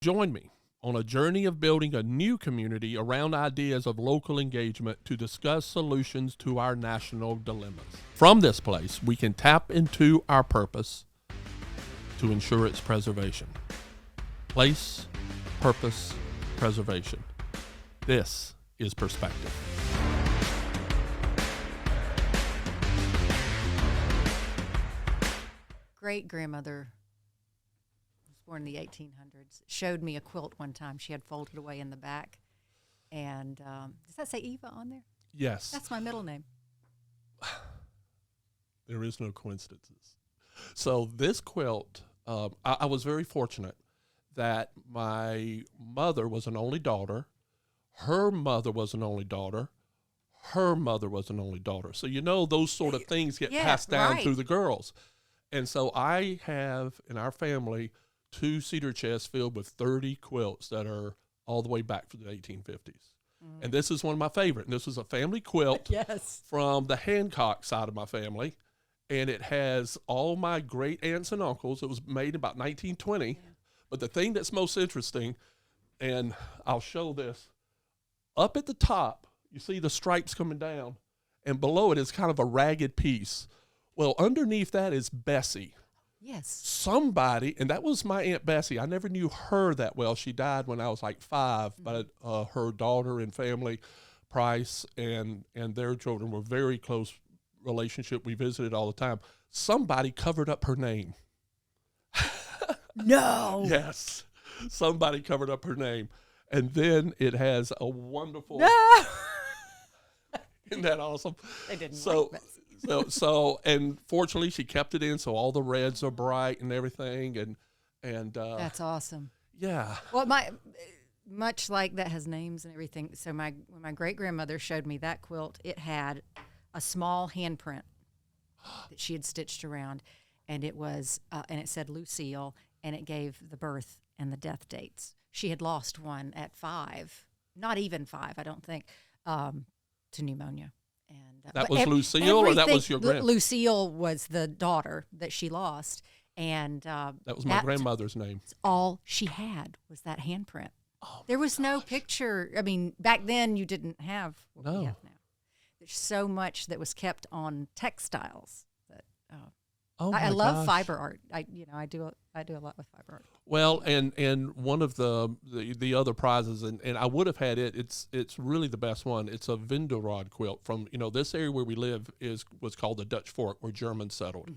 Join me on a journey of building a new community around ideas of local engagement to discuss solutions to our national dilemmas. From this place, we can tap into our purpose to ensure its preservation. Place, purpose, preservation. This is perspective. Great-grandmother was born in the 1800s. Showed me a quilt one time she had folded away in the back. And does that say Eva on there? Yes. That's my middle name. There is no coincidences. So this quilt, I was very fortunate that my mother was an only daughter. Her mother was an only daughter. Her mother was an only daughter. So, you know, those sort of things get passed down through the girls. And so I have, in our family, 2 cedar chests filled with 30 quilts that are all the way back from the 1850s. And this is one of my favorite. And this was a family quilt from the Hancock side of my family. And it has all my great aunts and uncles. It was made in about 1920. Yeah. But the thing that's most interesting, and I'll show this, up at the top, you see the stripes coming down, and below it is kind of a ragged piece. Well, underneath that is Bessie. Yes. Somebody, and that was my Aunt Bessie. I never knew her that well. She died when I was like 5, but her daughter and family, Price, and their children were very close relationship. We visited all the time. Somebody covered up her name. No. Yes. Somebody covered up her name. And then it has a wonderful. Isn't that awesome? They didn't like Bessie. And fortunately she kept it in, so all the reds are bright and everything, and that's awesome. Yeah. Well, much like that has names and everything. So when my great grandmother showed me that quilt, it had a small handprint that she had stitched around, and it was and it said Lucille, and it gave the birth and the death dates. She had lost one at 5, not even 5, I don't think, to pneumonia. And that was Lucille, or that was your grand? Lucille was the daughter that she lost, and that was my grandmother's name. All she had was that handprint. Oh, there was no picture. I mean, back then you didn't have what we have now. There's so much that was kept on textiles that. I love fiber art. I do a lot with fiber art. Well, and one of the other prizes, and I would have had it. It's really the best one. It's a Vindelrod quilt from this area where we live was called the Dutch Fork, where Germans settled.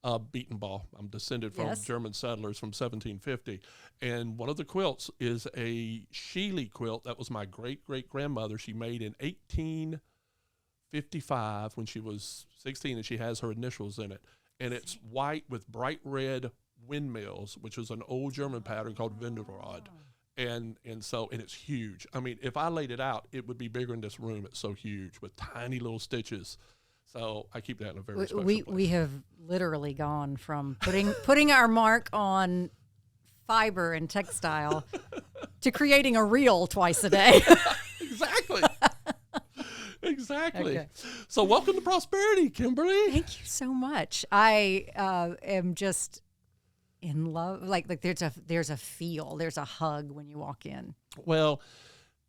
Beatenball. I'm descended from German settlers from 1750, and one of the quilts is a Sheely quilt that was my great grandmother. She made in 1855 when she was 16, and she has her initials in it. And it's white with bright red windmills, which is an old German pattern called Vindelrod. And it's huge. I mean, if I laid it out, it would be bigger in this room. It's so huge with tiny little stitches. So I keep that in a very special place. We have literally gone from putting our mark on fiber and textile to creating a reel twice a day. Exactly. Exactly. Okay. So welcome to Prosperity, Kimberly. Thank you so much. I am just in love. Like there's a feel, there's a hug when you walk in. Well,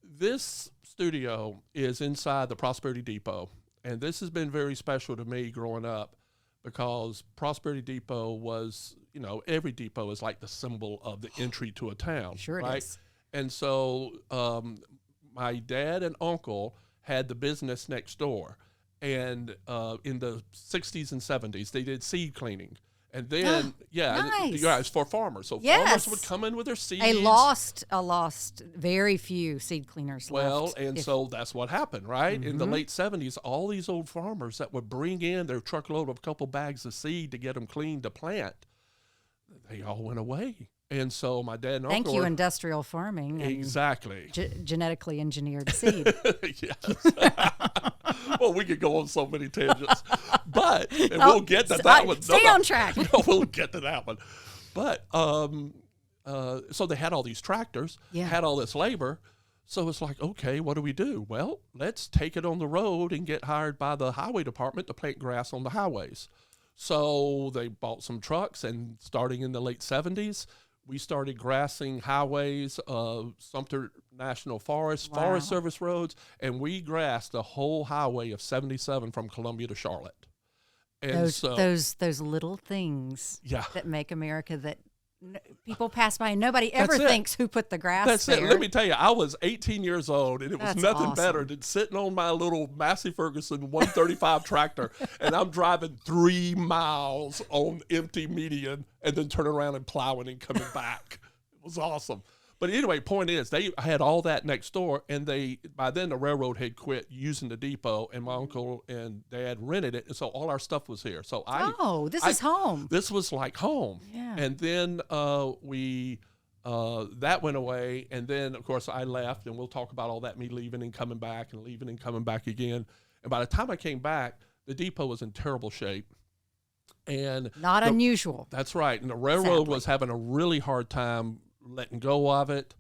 this studio is inside the Prosperity Depot, and this has been very special to me growing up because Prosperity Depot was, every depot is like the symbol of the entry to a town. Sure it right? is. And so my dad and uncle had the business next door, and in the 60s and 70s they did seed cleaning, and then it's for farmers. So farmers would come in with their seeds. A lost very few seed cleaners left. So that's what happened, right? In the late 70s, all these old farmers that would bring in their truckload of a couple bags of seed to get them clean to plant, they all went away. And so my dad and uncle. Thank you, industrial farming. Exactly. Genetically engineered seed. Yes. Well, we could go on so many tangents, but we'll get to that one. Stay on track. No, we'll get to that one. But so they had all these tractors, had all this labor. So it's like, okay, what do we do? Well, let's take it on the road and get hired by the highway department to plant grass on the highways. So they bought some trucks, and starting in the late 70s, We started grassing highways, Sumter National Forest, Wow. Forest Service roads, and we grassed the whole highway of 77 from Columbia to Charlotte. And Those little things yeah. that make America that people pass by and nobody ever That's it. thinks who put the grass That's there. it. Let me tell you, I was 18 years old, and it was That's nothing awesome. better than sitting on my little Massey Ferguson 135 tractor, and I'm driving 3 miles on empty median, and then turning around and plowing and coming back. It was awesome. But anyway, point is, they had all that next door, and by then the railroad had quit using the depot, and my uncle and dad rented it, and so all our stuff was here. So this is home. This was like home. Yeah. And then that went away, and then of course I left, and we'll talk about all that, me leaving and coming back and leaving and coming back again. And by the time I came back, the depot was in terrible shape. And Not unusual. That's right. And the railroad was having a really hard time letting go of it.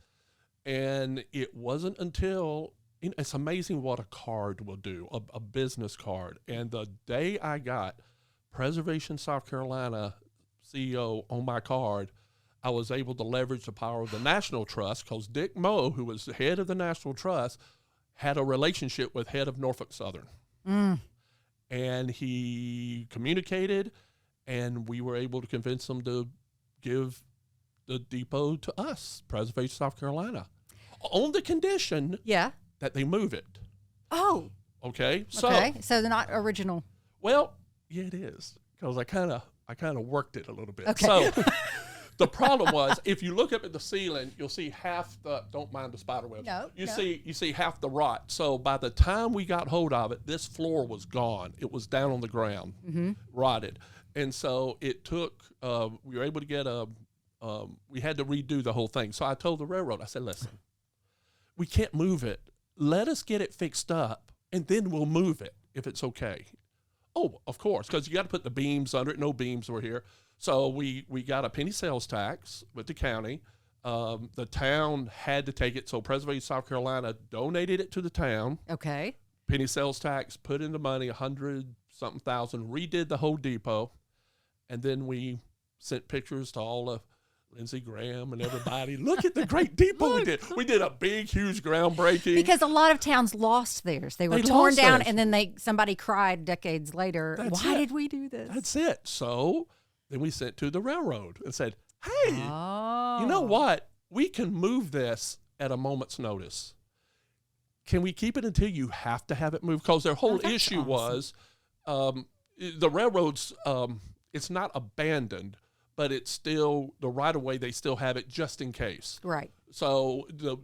And it wasn't until, it's amazing what a card will do, a business card. And the day I got Preservation South Carolina CEO on my card, I was able to leverage the power of the National Trust, because Dick Moe, who was the head of the National Trust, had a relationship with head of Norfolk Southern. And he communicated, and we were able to convince him to give the depot to us, Preservation South Carolina, on the condition that they move it. Oh. Okay. So they're not original. Well, yeah, it is, because I kind of worked it a little bit. Okay. So the problem was, if you look up at the ceiling, you'll see half the, don't mind the spider webs. You see half the rot. So by the time we got hold of it, this floor was gone. It was down on the ground, rotted. And so it took, we were able to get we had to redo the whole thing. So I told the railroad, I said, listen, we can't move it. Let us get it fixed up, and then we'll move it if it's okay. Oh, of course, because you got to put the beams under it. No beams were here. So we got a penny sales tax with the county. The town had to take it. So Preservation South Carolina donated it to the town. Okay. Penny sales tax, put in the money, 100-something thousand, redid the whole depot. And then we sent pictures to all of Lindsey Graham and everybody. Look at the great depot we did. We did a big, huge groundbreaking. Because a lot of towns lost theirs. They were torn down, and then somebody cried decades later, why did we do this? That's it. So then we sent to the railroad and said, hey, you know what? We can move this at a moment's notice. Can we keep it until you have to have it moved? Because their whole issue was the railroads, it's not abandoned, but it's still the right-of-way. They still have it just in case. Right. So the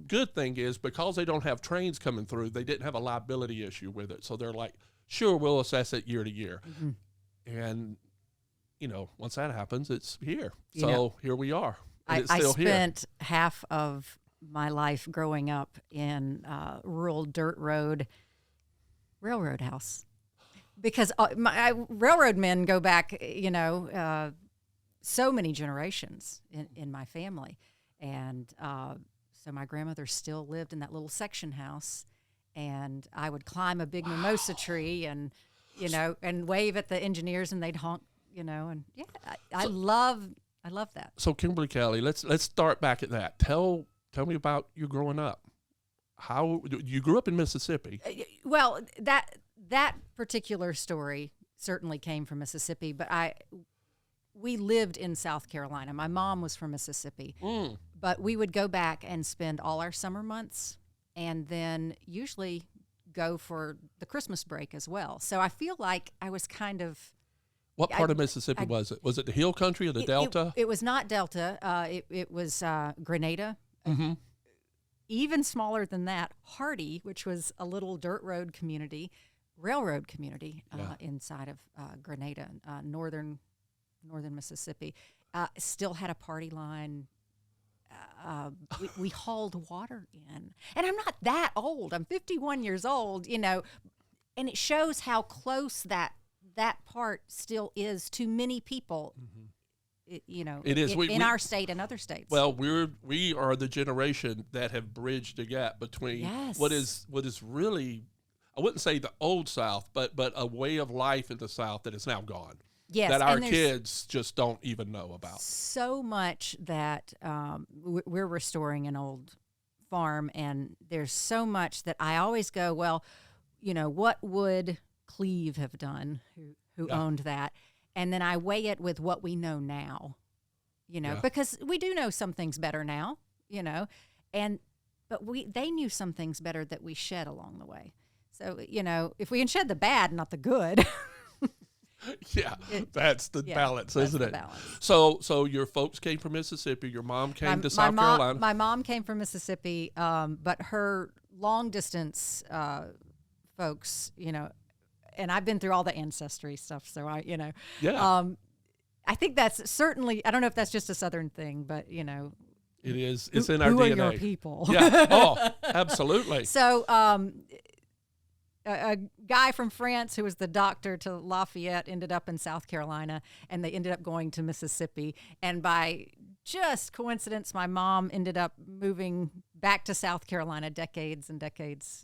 good thing is, because they don't have trains coming through, they didn't have a liability issue with it. So they're like, sure, we'll assess it year to year. And, once that happens, it's here. So here we are. And it's still here. I spent half of my life growing up in rural dirt road railroad house. Because my railroad men go back, so many generations in my family. And so my grandmother still lived in that little section house, and I would climb a big mimosa tree and, and wave at the engineers, and they'd honk, and I love that. So Kimberly Kelly, let's start back at that. Tell me about you growing up. How you grew up in Mississippi? Well, that particular story certainly came from Mississippi, but we lived in South Carolina. My mom was from Mississippi, but we would go back and spend all our summer months, and then usually go for the Christmas break as well. So I feel like I was kind of. What part of Mississippi was it? Was it the hill country or the Delta? It was not Delta. It was Grenada. Even smaller than that, Hardy, which was a little dirt road community, railroad community inside of Grenada, northern Mississippi, still had a party line. We hauled water in. And I'm not that old. I'm 51 years old, and it shows how close that part still is to many people. It is in our state and other states. Well, we are the generation that have bridged the gap between what is really, I wouldn't say the old South, but a way of life in the South that is now gone. Yes, that our and there's kids just don't even know about. so much that we're restoring an old farm, and there's so much that I always go, well, what would Cleve have done, who Yeah. owned that? And then I weigh it with what we know now, Yeah. because we do know some things better now, but they knew some things better that we shed along the way. So, if we can shed the bad, not the good. Yeah, that's the balance, that's isn't the it? balance. So your folks came from Mississippi. Your mom came to South Carolina. My mom came from Mississippi, but her long distance folks, and I've been through all the ancestry stuff, so Yeah. I think that's certainly, I don't know if that's just a Southern thing, but It is. It's in our who DNA. are your people? Yeah. Oh, absolutely. So a guy from France who was the doctor to Lafayette ended up in South Carolina, and they ended up going to Mississippi. And by just coincidence, my mom ended up moving back to South Carolina decades and decades,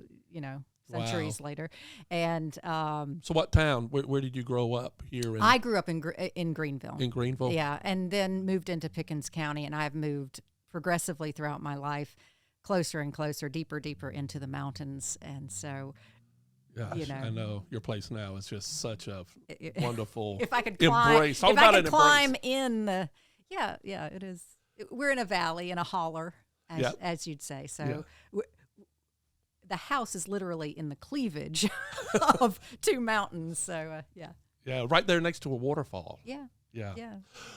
centuries later. And So what town? Where did you grow up here? I grew up in Greenville. In Greenville? Yeah, and then moved into Pickens County, and I've moved progressively throughout my life, closer and closer, deeper into the mountains. And so, Gosh, I know your place now is just such a wonderful if I could climb, embrace. Talk if about I could an climb embrace. in the, yeah, it is. We're in a valley, in a holler, as you'd say. So the house is literally in the cleavage of two mountains. So Yeah, right there next to a waterfall. Yeah.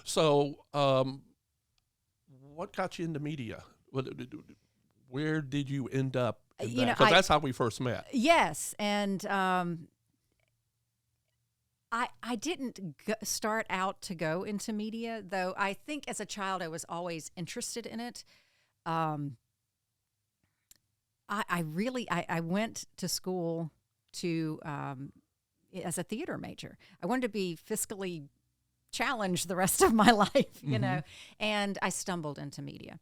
So, what got you into media? Where did you end up? Because that's how we first met. Yes, and I didn't start out to go into media, though I think as a child I was always interested in it. I went to school as a theater major. I wanted to be fiscally challenged the rest of my life, and I stumbled into media.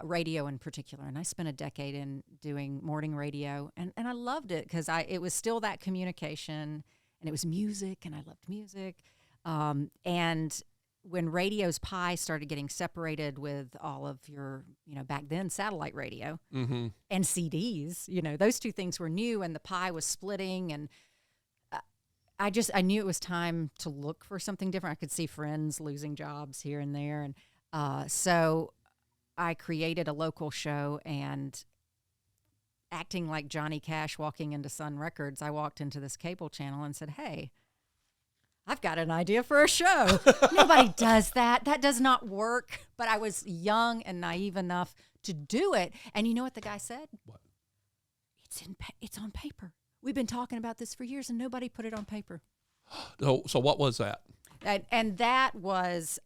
Radio in particular, and I spent a decade in doing morning radio, and I loved it because it was still that communication, and it was music, and I loved music. And when radio's pie started getting separated with all of your, back then satellite radio and CDs, those two things were new, and the pie was splitting, and I knew it was time to look for something different. I could see friends losing jobs here and there, and so I created a local show, and acting like Johnny Cash walking into Sun Records, I walked into this cable channel and said, "Hey, I've got an idea for a show." Nobody does that. That does not work. But I was young and naive enough to do it. And you know what the guy said? What? It's on paper. We've been talking about this for years, and nobody put it on paper. So what was that? And that was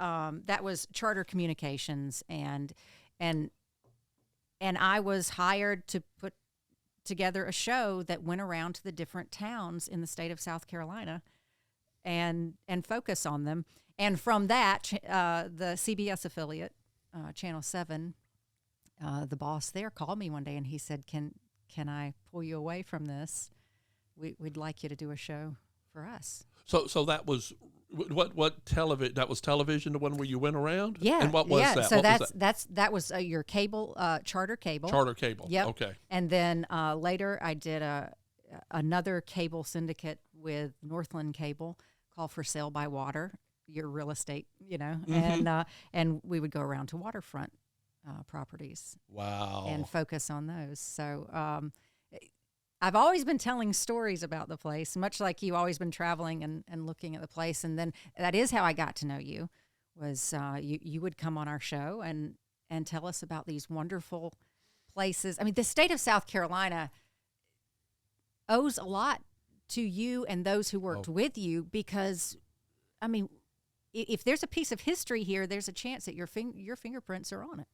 Charter Communications, and I was hired to put together a show that went around to the different towns in the state of South Carolina and focus on them. And from that, the CBS affiliate, Channel 7, the boss there called me one day, and he said, "Can I pull you away from this? We'd like you to do a show for us." So that was what television? That was television, the one where you went around. Yeah. And what was that? So what that was your cable, Charter Cable. Charter Cable. Yep. Okay. And then later I did another cable syndicate with Northland Cable called For Sale by Water. Your real estate, and we would go around to waterfront properties. Wow. And focus on those. So I've always been telling stories about the place, much like you always been traveling and looking at the place. And then that is how I got to know you, was you would come on our show and tell us about these wonderful places. I mean, the state of South Carolina owes a lot to you and those who worked with you, because, I mean, if there's a piece of history here, there's a chance that your fingerprints are on it.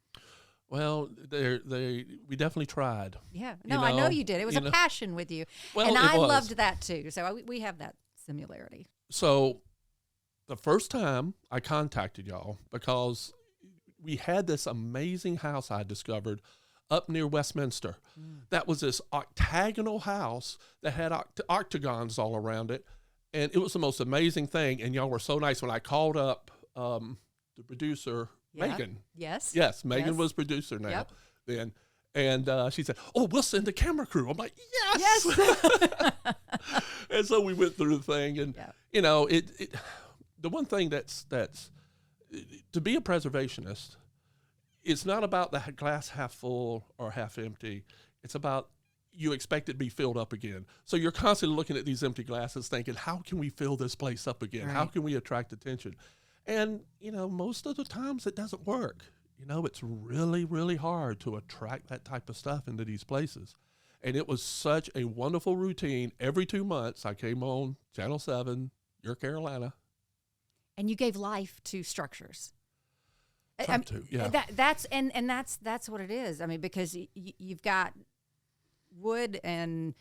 Well, we definitely tried. Yeah. No, I know you did. It was a passion with you. Well, and I was. loved that too. So we have that similarity. So the first time I contacted y'all, because we had this amazing house I discovered up near Westminster. That was this octagonal house that had octagons all around it. And it was the most amazing thing. And y'all were so nice when I called up the producer, Megan. Yes. Yes, Megan Yes. was producer now Yep. then. And she said, "Oh, we'll send the camera crew." I'm like, "Yes." Yes. And so we went through the thing. And, Yep. you know, the one thing that's to be a preservationist, it's not about the glass half full or half empty. It's about you expect it to be filled up again. So you're constantly looking at these empty glasses thinking, how can we fill this place up again? How Right. can we attract attention? And, you know, most of the times it doesn't work. You know, it's really, really hard to attract that type of stuff into these places. And it was such a wonderful routine. Every 2 months, I came on Channel 7, Your Carolina. And you gave life to structures. Tried to, yeah. That's what it is. I mean, because you've got wood and,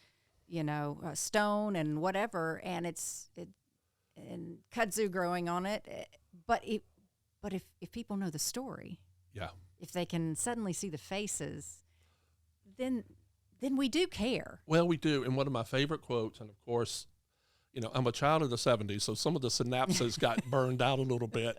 you know, stone and whatever, and and kudzu growing on it. But if people know the story, Yeah. if they can suddenly see the faces, then we do care. Well, we do. And one of my favorite quotes, and of course, you know, I'm a child of the 70s, so some of the synapses got burned out a little bit.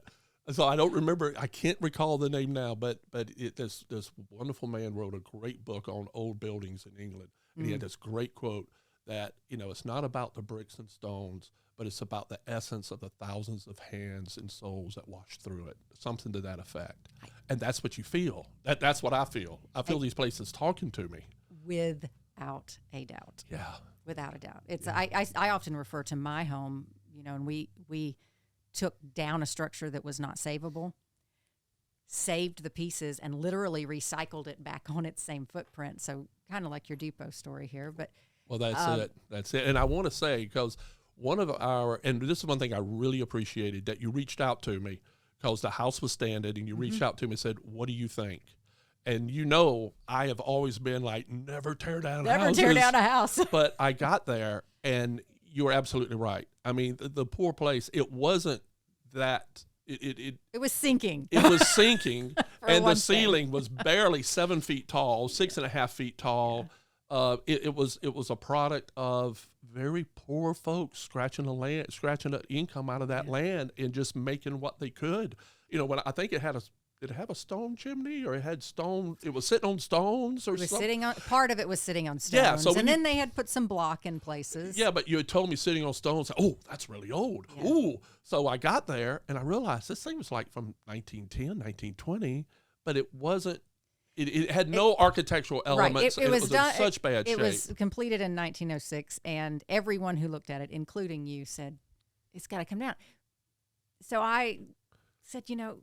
So I don't remember, I can't recall the name now, but this wonderful man wrote a great book on old buildings in England. And he had this great quote that, you know, it's not about the bricks and stones, but it's about the essence of the thousands of hands and souls that wash through it, something to that effect. And that's what you feel. That's what I feel. I feel these places talking to me. Without a doubt. Yeah. Without a doubt. It's I often refer to my home, you know, and we took down a structure that was not savable, saved the pieces, and literally recycled it back on its same footprint. So kind of like your depot story here. But well, that's it. And I want to say, because one of and this is one thing I really appreciated, that you reached out to me because the house was standing, and you reached out to me and said, "What do you think?" And you know, I have always been like, never tear down houses. Never tear down a house. But I got there, and you were absolutely right. I mean, the poor place, it wasn't that, it was sinking. It was sinking, and the thing. ceiling was barely 7 feet tall, 6.5 feet tall. Yeah. It was a product of very poor folks scratching the income out of that land and just making what they could. You know, when I think did it have a stone chimney, or it had stone? It was sitting on stones, or something. Part of it was sitting on stones. Yeah, so then they had put some block in places. Yeah, but you had told me sitting on stones. Oh, that's really old. Yeah. Ooh. So I got there, and I realized this thing was like from 1910, 1920, but it wasn't. It had no architectural elements. Right. It was done, in such bad shape. It was completed in 1906, and everyone who looked at it, including you, said, "It's got to come down." So I said, you know,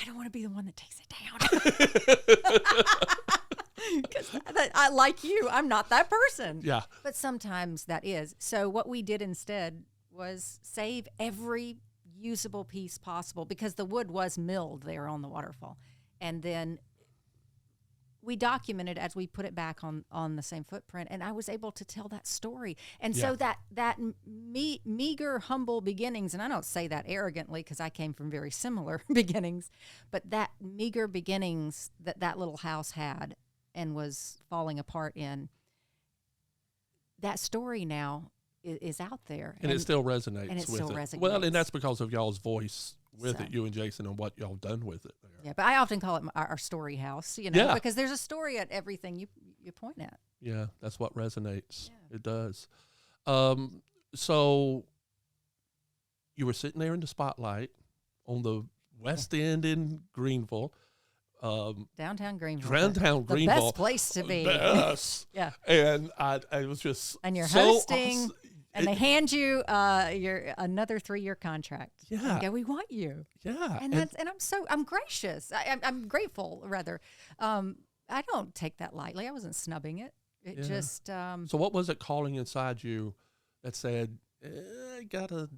I don't want to be the one that takes it down. Because I like you, I'm not that person. Yeah. But sometimes that is. So what we did instead was save every usable piece possible, because the wood was milled there on the waterfall. And then we documented as we put it back on the same footprint, and I was able to tell that story. And so that meager, humble beginnings, and I don't say that arrogantly because I came from very similar beginnings, but that meager beginnings that little house had and was falling apart in, that story now is out there. And it still resonates and it with still it. resonates. Well, and that's because of y'all's voice with So. it, you and Jason, and what y'all done with it there. Yeah, but I often call it our story house, you know, because there's a story at everything you point at. Yeah, that's what resonates. Yeah. It does. So you were sitting there in the spotlight on the West End in Greenville. Downtown Greenville. Downtown the Greenville. best place to be. Yes. Yeah. And I was just And you're so hosting, awesome. and they hand you your another 3-year contract. Yeah. And go, we want you. Yeah. And I'm gracious. I'm grateful, rather. I don't take that lightly. I wasn't snubbing it. It just. So what was it calling inside you that said, I gotta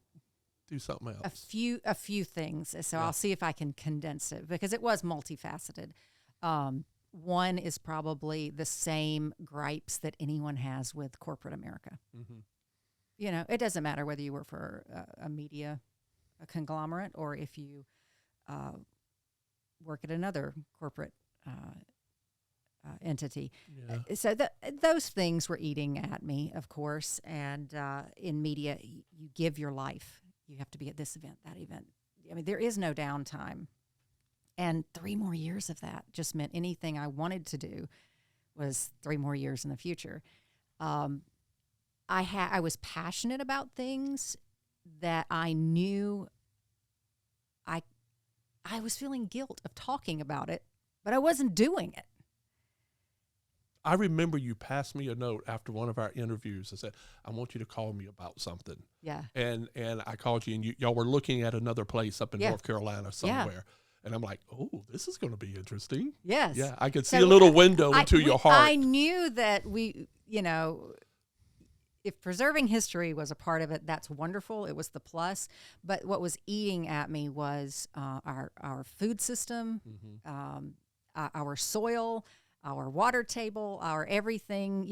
do something else? A few things. So I'll see if I can condense it, because it was multifaceted. One is probably the same gripes that anyone has with corporate America. Mm-hmm. You know, it doesn't matter whether you work for a conglomerate, or if you entity. Yeah. So those things were eating at me, of course. And in media, you give your life. You have to be at this event, that event. I mean, there is no downtime. And 3 more years of that just meant anything I wanted to do was 3 more years in the future. I was passionate about things that I knew I was feeling guilt of talking about it, but I wasn't doing it. I remember you passed me a note after one of our interviews and said, I want you to call me about something. Yeah. And I called you, and y'all were looking at another place up in North Carolina somewhere. Yeah. And I'm like, oh, this is going to be interesting. Yes. Yeah, I could see a little window into your heart. I knew that if preserving history was a part of it, that's wonderful. It was the plus. But what was eating at me was our food system, our soil, our water table, our everything.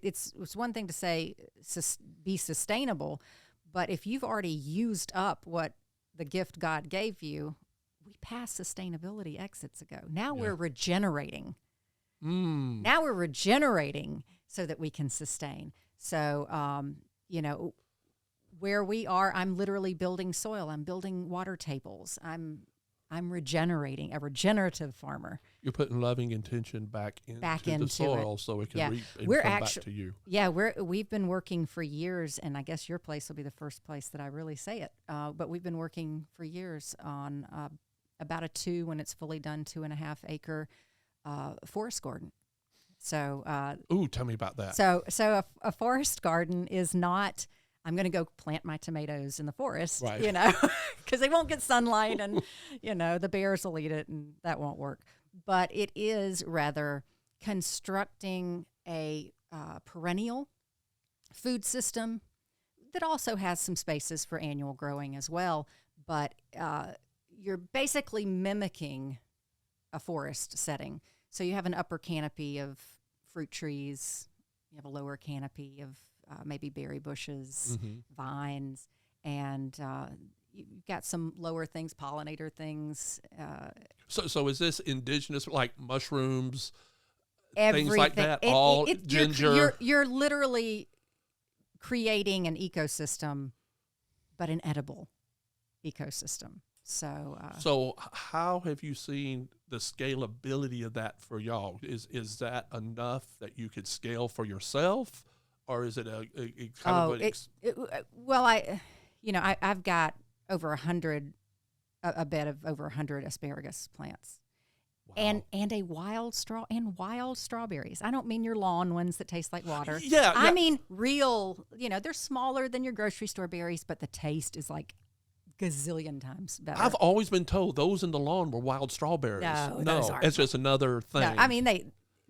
It's one thing to say be sustainable, but if you've already used up what the gift God gave you, we passed sustainability exits ago. Now we're regenerating. Now we're regenerating so that we can sustain. So, where we are, I'm literally building soil. I'm building water tables. I'm regenerating, a regenerative farmer. You're putting loving intention back into the soil so it can reap and come back to you. Yeah, we've been working for years, and I guess your place will be the first place that I really say it. But we've been working for years on about when it's fully done, 2.5 acre forest garden. So, tell me about that. So a forest garden is not, I'm going to go plant my tomatoes in the forest, right. Because they won't get sunlight and, the bears will eat it and that won't work. But it is rather constructing a perennial food system that also has some spaces for annual growing as well. But you're basically mimicking a forest setting. So you have an upper canopy of fruit trees. You have a lower canopy of maybe berry bushes, vines, and you've got some lower things, pollinator things. So is this indigenous, like mushrooms, everything. things like that, ginger? You're literally creating an ecosystem, but an edible ecosystem. So how have you seen the scalability of that for y'all? Is that enough that you could scale for yourself, or is it I've got over 100, a bed of over 100 asparagus plants. Wow. And wild strawberries. I don't mean your lawn ones that taste like water. Yeah. I mean real, they're smaller than your grocery store berries, but the taste is like gazillion times better. I've always been told those in the lawn were wild strawberries. No, it's just another thing. No, I mean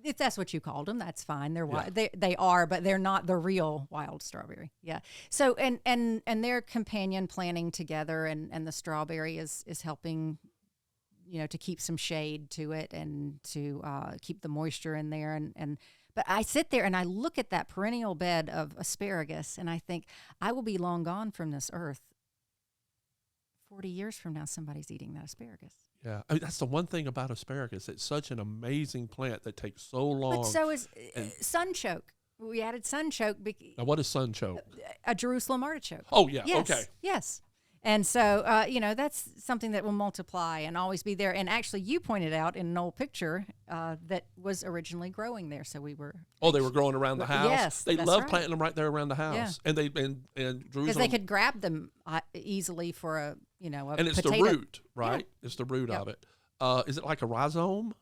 if that's what you called them, that's fine. They're they are, but they're not the real wild strawberry. Yeah. So and their companion planting together, and the strawberry is helping, to keep some shade to it and to keep the moisture in there. But I sit there and I look at that perennial bed of asparagus, and I think I will be long gone from this earth. 40 years from now, somebody's eating that asparagus. Yeah, I mean, that's the one thing about asparagus. It's such an amazing plant that takes so long. But so is sunchoke. We added sunchoke. Now, what is sunchoke? A Jerusalem artichoke. Oh, yeah, yes, okay. Yes. And so, that's something that will multiply and always be there. And actually, you pointed out in an old picture that was originally growing there. So we were. Oh, they were growing around the house. Yes, they that's love right. planting them right there around the house, and Jerusalem, because they could grab them easily for a and it's potato. the root, right? Yeah. It's the root of it. Is it like a rhizome?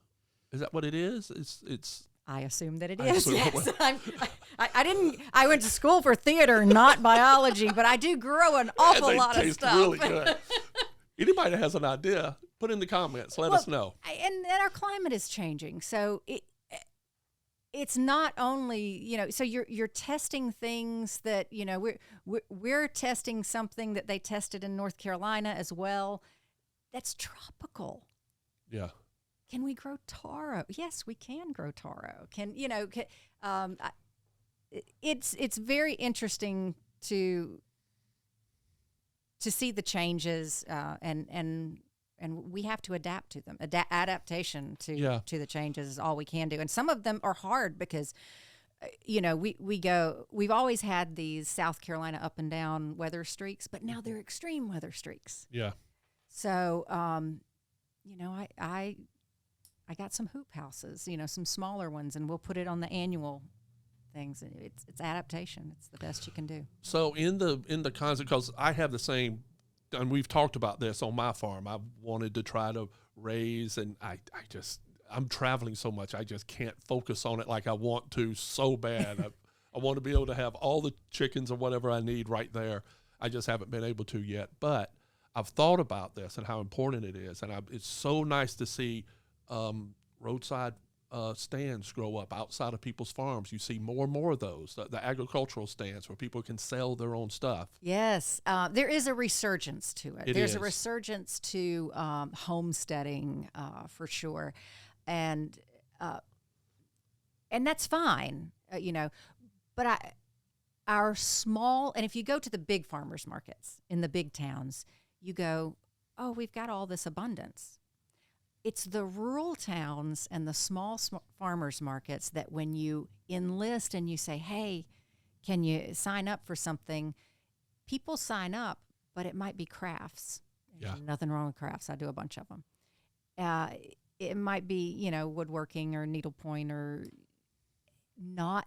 Is that what it is? It's. I assume that it is. Yes. I went to school for theater, not biology, but I do grow an awful lot of stuff. Really good. Anybody that has an idea, put in the comments. Let us know. And our climate is changing, so it's not only So you're testing things that we're testing something that they tested in North Carolina as well. That's tropical. Yeah. Can we grow taro? Yes, we can grow taro. It's very interesting to see the changes and and we have to adapt to them. Adaptation Yeah. to the changes is all we can do, and some of them are hard because we've always had these South Carolina up and down weather streaks, but now they're extreme weather streaks. Yeah. So, I got some hoop houses, some smaller ones, and we'll put it on the annual things. It's adaptation. It's the best you can do. So in the concept, because I have the same, and we've talked about this on my farm. I wanted to try to raise, and I'm traveling so much, I just can't focus on it like I want to so bad. I want to be able to have all the chickens or whatever I need right there. I just haven't been able to yet. But I've thought about this and how important it is, and it's so nice to see roadside stands grow up outside of people's farms. You see more and more of those, the agricultural stands where people can sell their own stuff. Yes, there is a resurgence to it. There's is. a resurgence to homesteading for sure, and that's fine, But our small, and if you go to the big farmers markets in the big towns, you go, oh, we've got all this abundance. It's the rural towns and the small farmers markets that when you enlist and you say, hey, can you sign up for something? People sign up, but it might be crafts. Yeah. There's nothing wrong with crafts. I do a bunch of them. It might be, woodworking or needlepoint, or not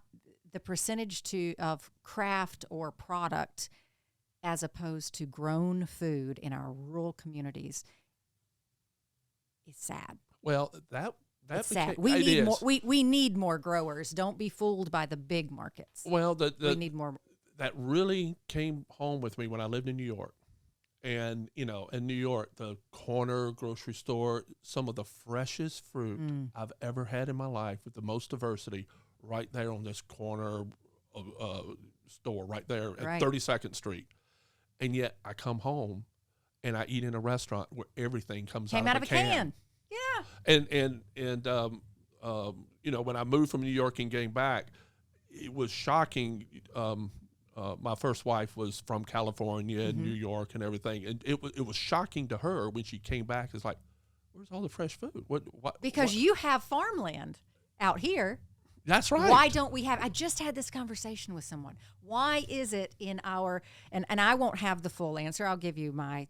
the percentage of craft or product as opposed to grown food in our rural communities is sad. Well, that's sad. We need more growers. Don't be fooled by the big markets. Well, we need more. That really came home with me when I lived in New York. And, in New York, the corner grocery store, some of the freshest fruit I've ever had in my life with the most diversity right there on this corner store right there at 32nd Street. And yet I come home and I eat in a restaurant where everything comes out of a can. Yeah. And when I moved from New York and came back, it was shocking. My first wife was from California and New York and everything, and it was shocking to her when she came back. It's like, where's all the fresh food? What? You have farmland out here. That's right. Why don't we have? I just had this conversation with someone. Why is it in our and I won't have the full answer. I'll give you my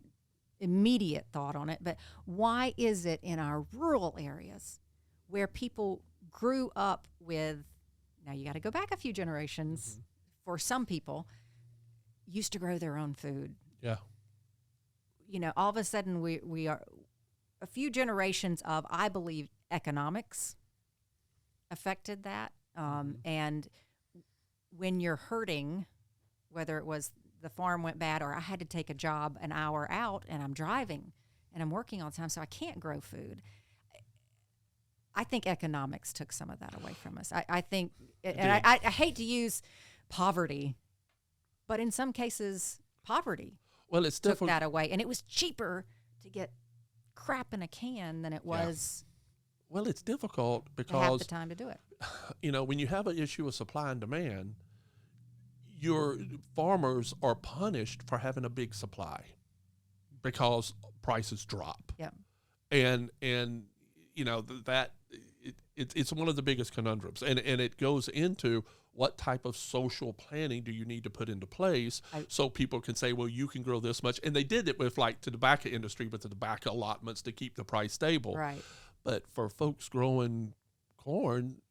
immediate thought on it. But why is it in our rural areas where people grew up with? Now you got to go back a few generations. For some people, used to grow their own food. Yeah. All of a sudden we are a few generations of, I believe, economics affected that. And when you're hurting, whether it was the farm went bad or I had to take a job an hour out and I'm driving and I'm working all the time, so I can't grow food. I think economics took some of that away from us. I think, and I hate to use poverty, but in some cases, poverty took that away. And it was cheaper to get crap in a can than it was. Well, it's difficult because to have the time to do it. When you have an issue of supply and demand, your farmers are punished for having a big supply because prices drop. Yeah. And it's one of the biggest conundrums, and it goes into what type of social planning do you need to put into place so people can say, well, you can grow this much. And they did it with the tobacco industry with the tobacco allotments to keep the price stable. Right. But for folks growing corn,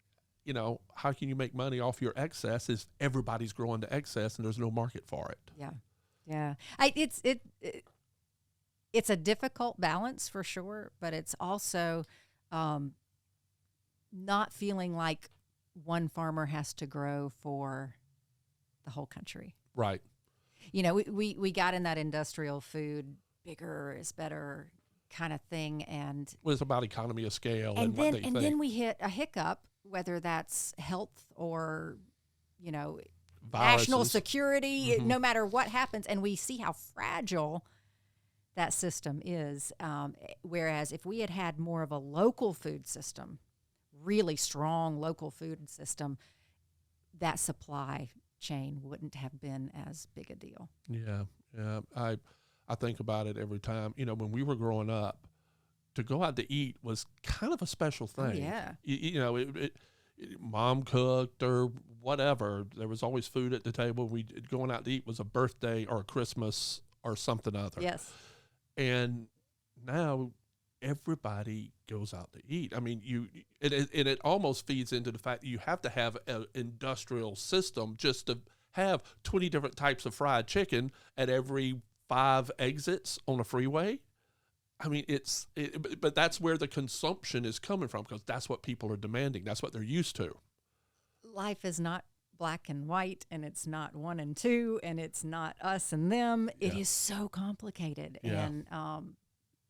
how can you make money off your excess if everybody's growing to excess and there's no market for it? Yeah. Yeah. It's a difficult balance for sure, but it's also not feeling like one farmer has to grow for the whole country. Right. We got in that industrial food, bigger is better kind of thing, and it's about economy of scale and what they think. then we hit a hiccup, whether that's health or Viruses. National security. No matter what happens, and we see how fragile that system is. Whereas if we had had more of a local food system, really strong local food system, that supply chain wouldn't have been as big a deal. Yeah. I think about it every time. When we were growing up, to go out to eat was kind of a special thing. Oh, yeah. You know, mom cooked or whatever. There was always food at the table. Going out to eat was a birthday or a Christmas or something other. Yes. And now everybody goes out to eat. I mean, it almost feeds into the fact that you have to have an industrial system just to have 20 different types of fried chicken at every 5 exits on a freeway. I mean, but that's where the consumption is coming from, because that's what people are demanding. That's what they're used to. Life is not black and white, and it's not 1 and 2, and it's not us and them. Yeah. It is so complicated, Yeah.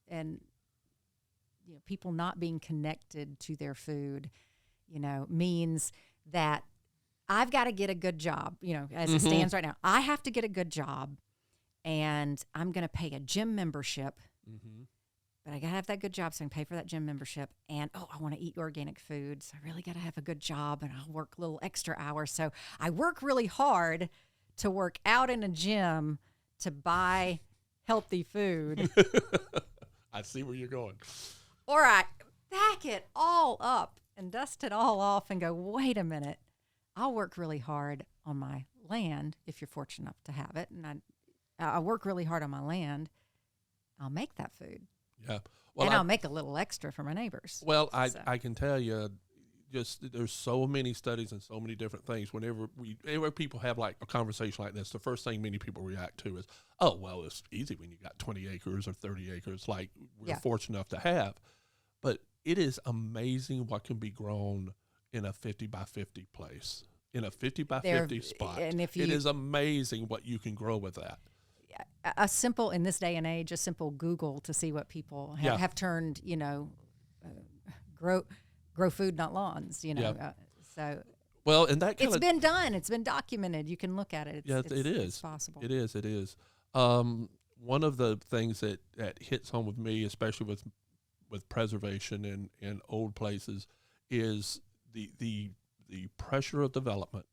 and you know, people not being connected to their food, you know, means that I've got to get a good job. You know, as it stands right now, I have to get a good job, and I'm going to pay a gym membership. But I got to have that good job, so I can pay for that gym membership. And, I want to eat organic food, so I really got to have a good job, and I'll work little extra hours. So I work really hard to work out in a gym to buy healthy food. I see where you're going. Or I back it all up and dust it all off and go, wait a minute. I'll work really hard on my land, if you're fortunate enough to have it. And I work really hard on my land. I'll make that food. Yeah. Well, I'll make a little extra for my neighbors. Well, I can tell you, just there's so many studies and so many different things. Whenever people have like a conversation like this, the first thing many people react to is, oh, well, it's easy when you got 20 acres or 30 acres like we're fortunate enough to have. But it is amazing what can be grown in a 50 by 50 place, in a 50 by 50 spot. And it is amazing what you can grow with that. A simple, in this day and age, a simple Google to see what people have turned, you know, grow food, not lawns, you know. So, well, and that it's been done. It's been documented. You can look at it. It is. It's possible. It is. One of the things that hits home with me, especially with preservation in old places, is the pressure of development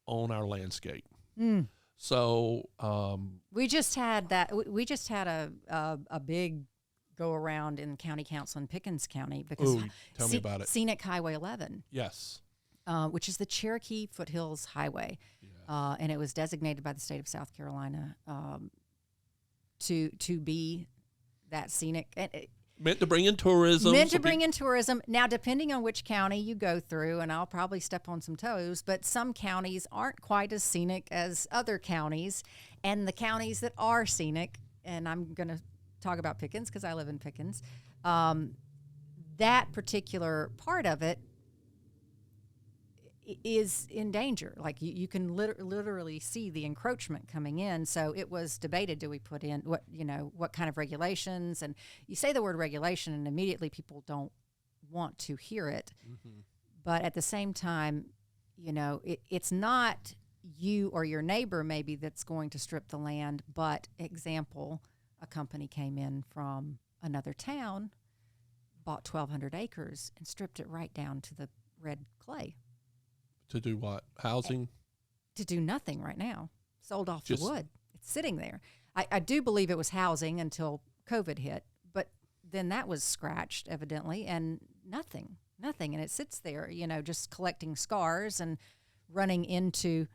on our landscape. So we just had that. We just had a big go around in county council in Pickens County because tell me about it. Scenic Highway 11. Yes. Which is the Cherokee Foothills Highway, and it was designated by the state of South Carolina to be that scenic. Meant to bring in tourism. Now, depending on which county you go through, and I'll probably step on some toes, but some counties aren't quite as scenic as other counties. And the counties that are scenic, and I'm going to talk about Pickens because I live in Pickens, that particular part of it is in danger. Like you can literally see the encroachment coming in. So it was debated, do we put in what kind of regulations? And you say the word regulation and immediately people don't want to hear it. But at the same time, it's not you or your neighbor maybe that's going to strip the land, but example, a company came in from another town, bought 1,200 acres and stripped it right down to the red clay. To do what? Housing? To do nothing right now. Sold off the wood. It's sitting there. I do believe it was housing until COVID hit, but then that was scratched evidently and nothing. And it sits there, just collecting scars and running into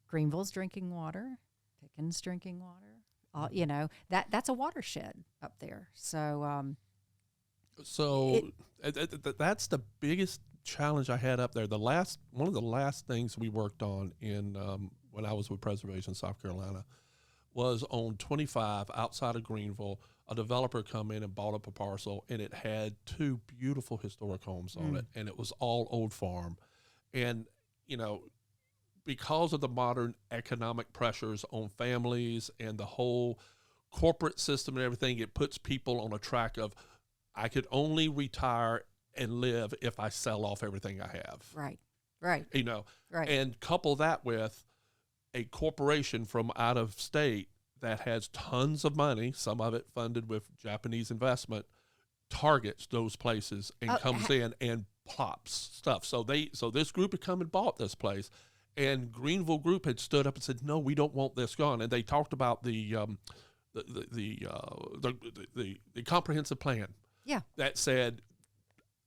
Greenville's drinking water, Pickens drinking water. That's a watershed up there. So that's the biggest challenge I had up there. One of the last things we worked on in when I was with Preservation South Carolina was on 25 outside of Greenville. A developer come in and bought up a parcel, and it had 2 beautiful historic homes on it, and it was all old farm. And because of the modern economic pressures on families and the whole corporate system and everything, it puts people on a track of, I could only retire and live if I sell off everything I have. Right. Right. And couple that with a corporation from out of state that has tons of money, some of it funded with Japanese investment, targets those places and comes in and plops stuff. So this group had come and bought this place, and Greenville Group had stood up and said, no, we don't want this gone. And they talked about the comprehensive plan. Yeah. that said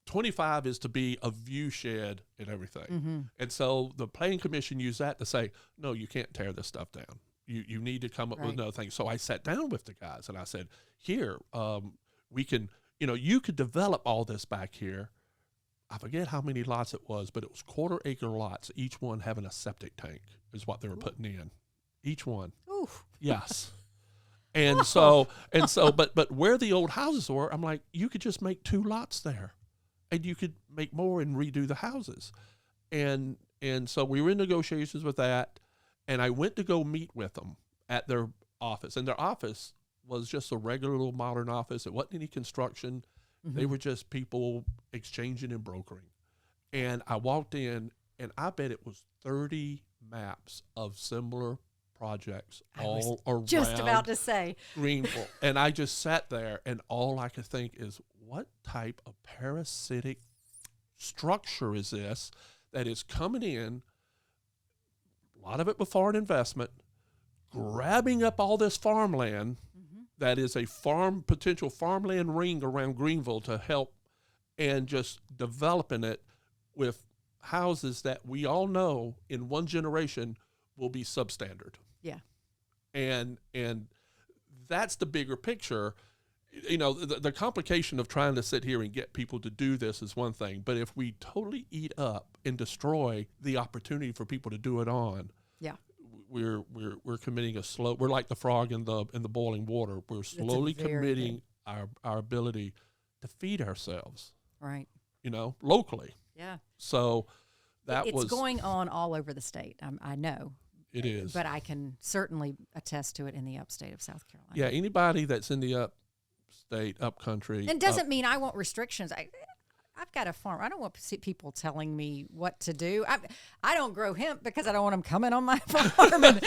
25 is to be a view shed and everything. Mm-hmm. And so the planning commission used that to say, no, you can't tear this stuff down. You need to come up with another thing. So I sat down with the guys and I said, here, we can, you could develop all this back here. I forget how many lots it was, but it was 1/4 acre lots, each one having a septic tank is what they were putting in. Each one. Oof. Yes. And so, but where the old houses were, I'm like, you could just make 2 lots there and you could make more and redo the houses. And so we were in negotiations with that. And I went to go meet with them at their office. And their office was just a regular little modern office. It wasn't any construction. Mm-hmm. They were just people exchanging and brokering. And I walked in, and I bet it was 30 maps of similar projects all around. Just about to say. Greenville. And I just sat there, and all I could think is, what type of parasitic structure is this that is coming in, a lot of it with foreign investment, grabbing up all this farmland that is a potential farmland ring around Greenville to help, and just developing it with houses that we all know in one generation will be substandard. Yeah. And that's the bigger picture. The complication of trying to sit here and get people to do this is one thing, but if we totally eat up and destroy the opportunity for people to do it on, yeah, we're committing we're like the frog in the boiling water. We're slowly committing our ability to feed ourselves. Right. Locally. Yeah. So it's going on all over the state. I know. It is. But I can certainly attest to it in the upstate of South Carolina. Yeah, anybody that's in the upstate, upcountry. And doesn't mean I want restrictions. I've got a farm. I don't want people telling me what to do. I don't grow hemp because I don't want them coming on my farm. And,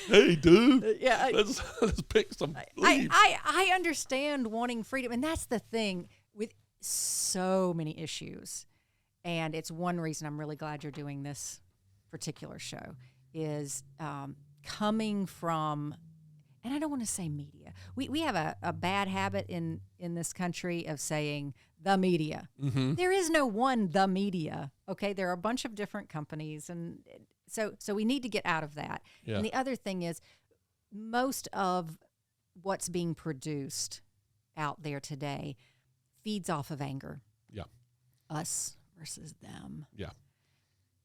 Hey, dude. Yeah, let's pick some leaves. I understand wanting freedom, and that's the thing with so many issues. And it's one reason I'm really glad you're doing this particular show is coming from. And I don't want to say media. We have a bad habit in this country of saying the media. Mm-hmm. There is no one the media. Okay, there are a bunch of different companies, and so we need to get out of that. Yeah. And the other thing is, most of what's being produced out there today feeds off of anger. Yeah, us versus them. Yeah,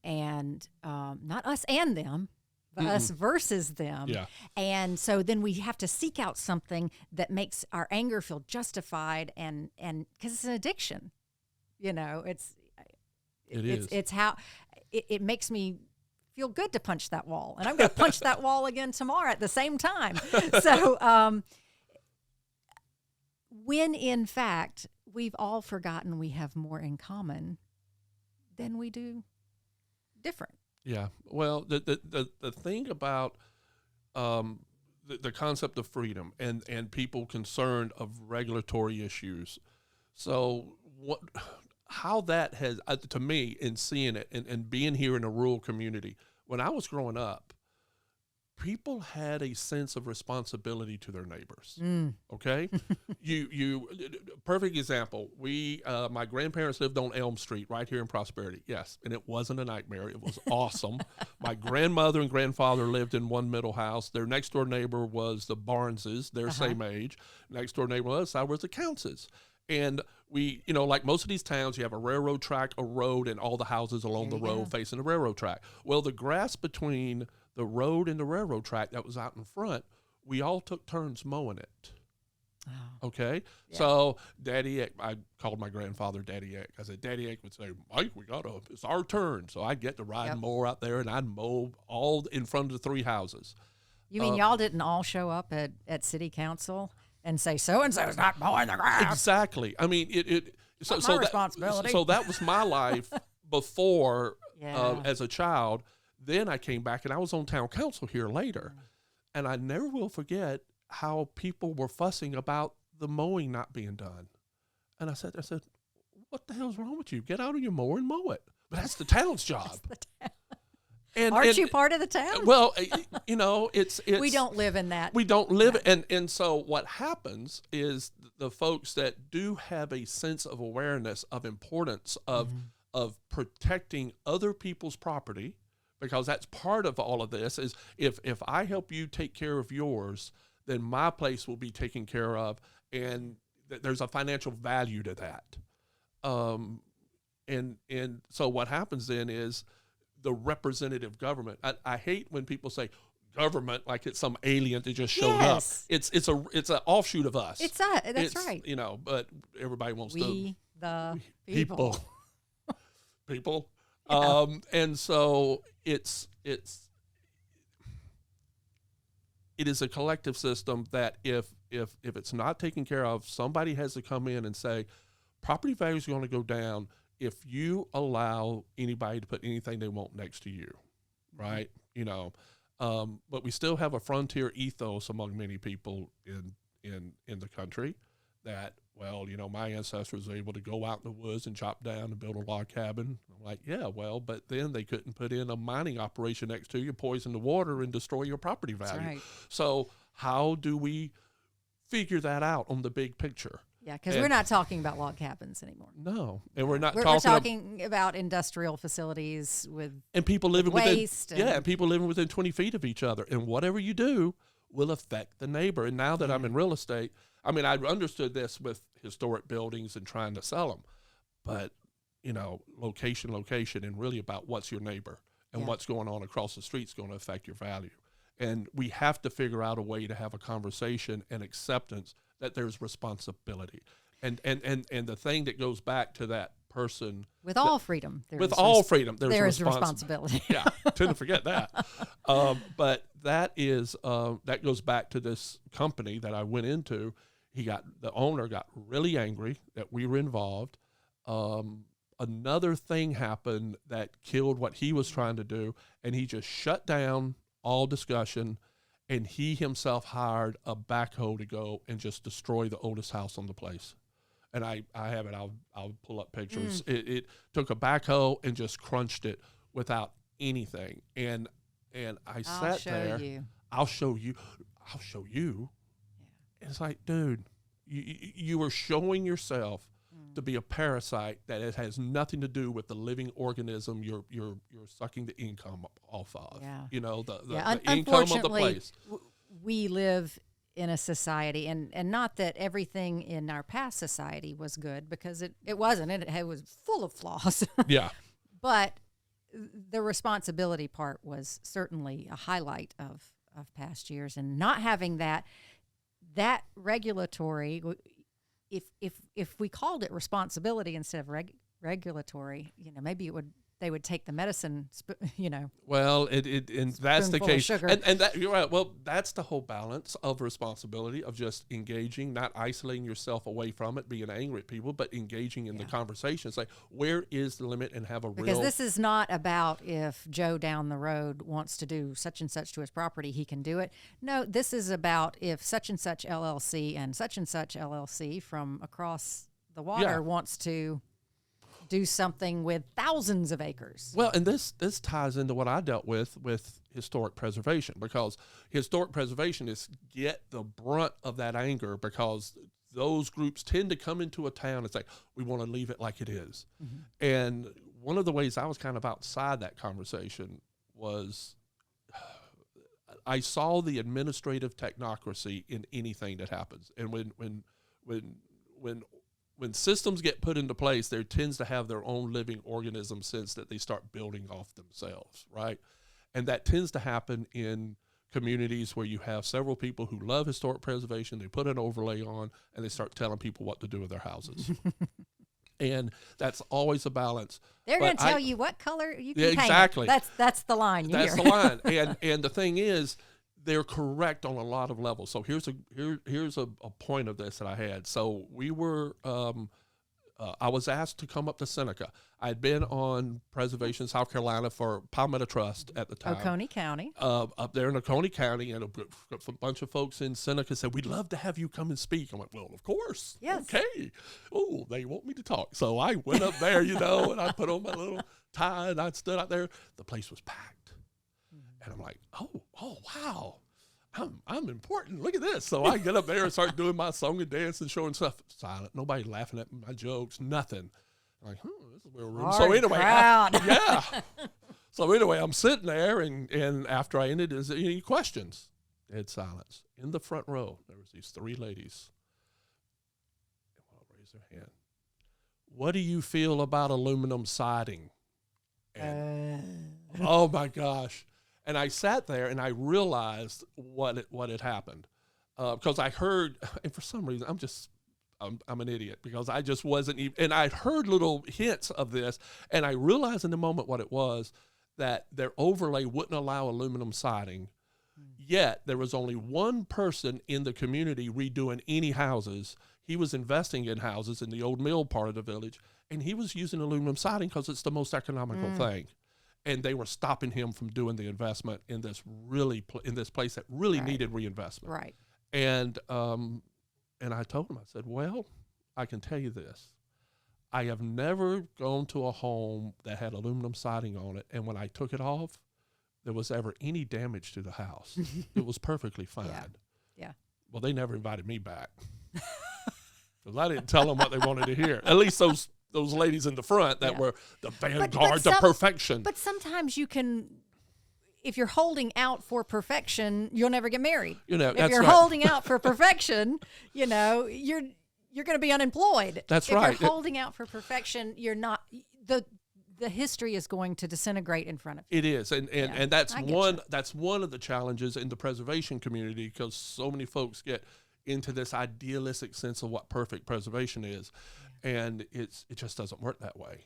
and not us and them. But us versus them. Yeah. And so then we have to seek out something that makes our anger feel justified and because it's an addiction. It makes me feel good to punch that wall. And I'm going to punch that wall again tomorrow at the same time. So when in fact we've all forgotten we have more in common than we do different. Yeah. Well, the thing about the concept of freedom and people concerned of regulatory issues. So how that has, to me, in seeing it and being here in a rural community, when I was growing up, people had a sense of responsibility to their neighbors. Okay. you perfect example. My grandparents lived on Elm Street right here in Prosperity. Yes. And it wasn't a nightmare. It was awesome. My grandmother and grandfather lived in one middle house. Their next door neighbor was the Barneses. They're same age. Next door neighbor was the Counts. And we, like most of these towns, you have a railroad track, a road, and all the houses along the road facing the railroad track. Well, the grass between the road and the railroad track that was out in front, we all took turns mowing it. Oh. Okay? Yeah. So Daddy Eck, I called my grandfather Daddy Eck. I said, Daddy Eck would say, Mike, it's our turn. So I'd get to ride and mow out there, and I'd mow all in front of the 3 houses. You mean y'all didn't all show up at city council and say, so-and-so's not mowing the grass? Exactly. I mean, so my responsibility. So that was my life before as a child. Then I came back, and I was on town council here later, and I never will forget how people were fussing about the mowing not being done. And I said, what the hell's wrong with you? Get out of your mower and mow it. But that's the town's job. Aren't you part of the town? Well, it's we don't live in that. We don't live, and so what happens is the folks that do have a sense of awareness of importance of protecting other people's property, because that's part of all of this, is if I help you take care of yours, then my place will be taken care of, and there's a financial value to that. And so what happens then is the representative government. I hate when people say government like it's some alien that just showed up. It's an offshoot of us. That's right. You know, but everybody wants the people. People. Yeah. And so it is a collective system that if it's not taken care of, somebody has to come in and say, property values are going to go down if you allow anybody to put anything they want next to you, right? You know, but we still have a frontier ethos among many people in the country that, well, you know, my ancestors were able to go out in the woods and chop down and build a log cabin. I'm like, yeah, well, but then they couldn't put in a mining operation next to you, poison the water, and destroy your property value. That's right. So how do we figure that out on the big picture? Yeah, because we're not talking about log cabins anymore. No, and we're not we're talking about industrial facilities with and people living waste within and people living within 20 feet of each other, and whatever you do will affect the neighbor. And now that I'm in real estate, I mean, I understood this with historic buildings and trying to sell them, but you know, location, and really about what's your neighbor and what's going on across the street is going to affect your value. And we have to figure out a way to have a conversation and acceptance that there's responsibility. And the thing that goes back to that person. With all freedom. There is responsibility. Yeah, tend to forget that. But that is, that goes back to this company that I went into. The owner got really angry that we were involved. Another thing happened that killed what he was trying to do, and he just shut down all discussion, and he himself hired a backhoe to go and just destroy the oldest house on the place. And I have it. I'll pull up pictures. It took a backhoe and just crunched it without anything. And I sat there. I'll show you. Yeah. It's like, dude, you were showing yourself to be a parasite that it has nothing to do with the living organism you're sucking the income off of. Yeah. You know, the income of the place. We live in a society, and not that everything in our past society was good, because it wasn't. It was full of flaws. Yeah. But the responsibility part was certainly a highlight of past years, and not having that regulatory. If we called it responsibility instead of regulatory, you know, maybe they would take the medicine, you know. Well, and that's the case, and that, you're right. Well, that's the whole balance of responsibility, of just engaging, not isolating yourself away from it, being angry at people, but engaging in the conversation. Say, where is the limit, and have a because this is not about if Joe down the road wants to do such and such to his property, he can do it. No, this is about if such and such LLC and such LLC from across the water wants to do something with thousands of acres. Well, and this ties into what I dealt with historic preservation, because historic preservation is get the brunt of that anger, because those groups tend to come into a town and say, we want to leave it like it is. Mm-hmm. And one of the ways I was kind of outside that conversation was I saw the administrative technocracy in anything that happens. And when systems get put into place, there tends to have their own living organism sense that they start building off themselves, right? And that tends to happen in communities where you have several people who love historic preservation. They put an overlay on, and they start telling people what to do with their houses. And that's always a balance. They're going to tell you what color you can paint. Exactly. That's the line you hear. That's the line. And the thing is, they're correct on a lot of levels. So here's a point of this that I had. So we were, I was asked to come up to Seneca. I had been on preservation South Carolina for Palmetto Trust at the time. Oconee County. Up there in Oconee County, and a bunch of folks in Seneca said, we'd love to have you come and speak. I'm like, well, of course. Yes. Okay. Oh, they want me to talk. So I went up there, you know, and I put on my little tie, and I stood out there. The place was packed. And I'm like, oh, wow. I'm important. Look at this. So I get up there and start doing my song and dance and showing stuff. Silent. Nobody laughing at my jokes. Nothing. I'm like, this is a little room. So anyway, yeah. So anyway, I'm sitting there, and after I ended, is there any questions? Dead silence. In the front row, there was these 3 ladies. And one raised their hand. What do you feel about aluminum siding? And, oh my gosh. And I sat there and I realized what had happened. Because I heard, and for some reason, I'm an idiot because I just wasn't even, and I'd heard little hints of this, and I realized in the moment what it was, that their overlay wouldn't allow aluminum siding, yet there was only one person in the community redoing any houses. He was investing in houses in the old mill part of the village, and he was using aluminum siding because it's the most economical thing. And they were stopping him from doing the investment in this in this place that really needed reinvestment. Right. And I told him, I said, well, I can tell you this. I have never gone to a home that had aluminum siding on it, and when I took it off, there was ever any damage to the house. It was perfectly fine. Yeah. Well, they never invited me back because I didn't tell them what they wanted to hear. At least those ladies in the front that were the vanguards of perfection. But sometimes you can, if you're holding out for perfection, you'll never get married. If you're holding out for perfection, you're going to be unemployed. That's if right. If you're holding out for perfection, you're not. The history is going to disintegrate in front of you. It is, and that's one of the challenges in the preservation community, because so many folks get into this idealistic sense of what perfect preservation is, and it just doesn't work that way.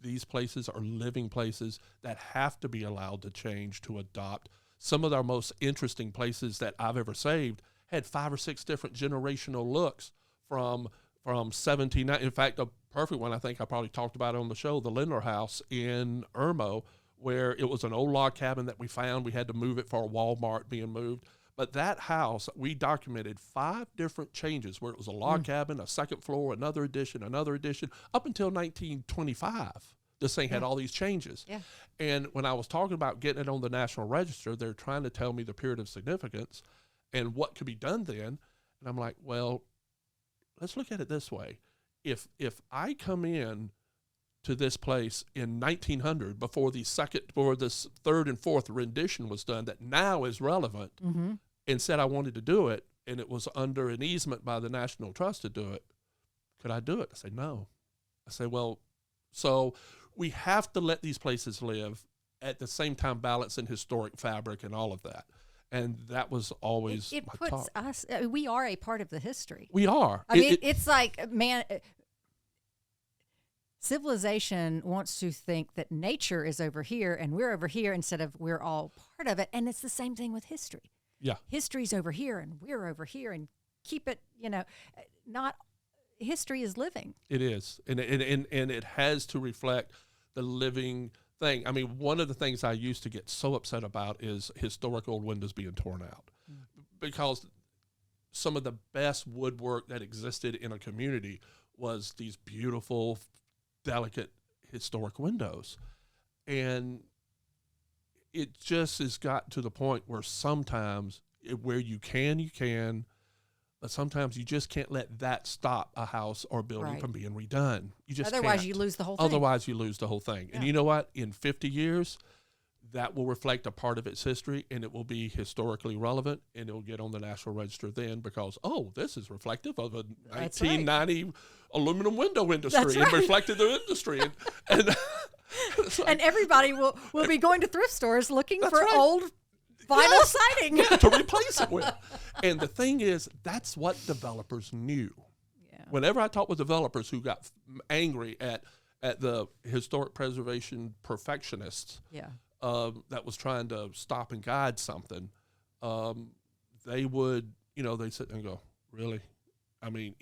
These places are living places that have to be allowed to change, to adopt. Some of our most interesting places that I've ever saved had 5 or 6 different generational looks from 1790. In fact, a perfect one I think I probably talked about on the show, the Lindler House in Irmo, where it was an old log cabin that we found. We had to move it for a Walmart being moved. But that house, we documented 5 different changes where it was a log cabin, a second floor, another addition, up until 1925. This thing had all these changes. Yeah. And when I was talking about getting it on the National Register, they're trying to tell me the period of significance and what could be done then. And I'm like, well, let's look at it this way. If I come in to this place in 1900 before this 3rd and 4th rendition was done that now is relevant, and said I wanted to do it, and it was under an easement by the National Trust to do it, could I do it? I say, no. I say, well, so we have to let these places live, at the same time balancing historic fabric and all of that. And that was always it my puts talk. us, we are a part of the history. We are. I mean, it's like, man, civilization wants to think that nature is over here and we're over here instead of we're all part of it. And it's the same thing with history. Yeah. History's over here and we're over here, and keep it, not, history is living. It is. And it has to reflect the living thing. I mean, one of the things I used to get so upset about is historic old windows being torn out, because some of the best woodwork that existed in a community was these beautiful, delicate historic windows. And it just has got to the point where sometimes where you can, but sometimes you just can't let that stop a house or building from being redone. You just Otherwise, can't. you lose the whole thing. Otherwise, you lose the whole thing. Yeah. And you know what? In 50 years, that will reflect a part of its history, and it will be historically relevant, and it will get on the National Register then because, this is reflective of a 1990 aluminum window industry and reflected the industry. And and everybody will be going to thrift stores looking for old vinyl siding to replace it with. And the thing is, that's what developers knew. Yeah. Whenever I talk with developers who got angry at the historic preservation perfectionists, that was trying to stop and guide something, they would, they sit there and go, really? I mean,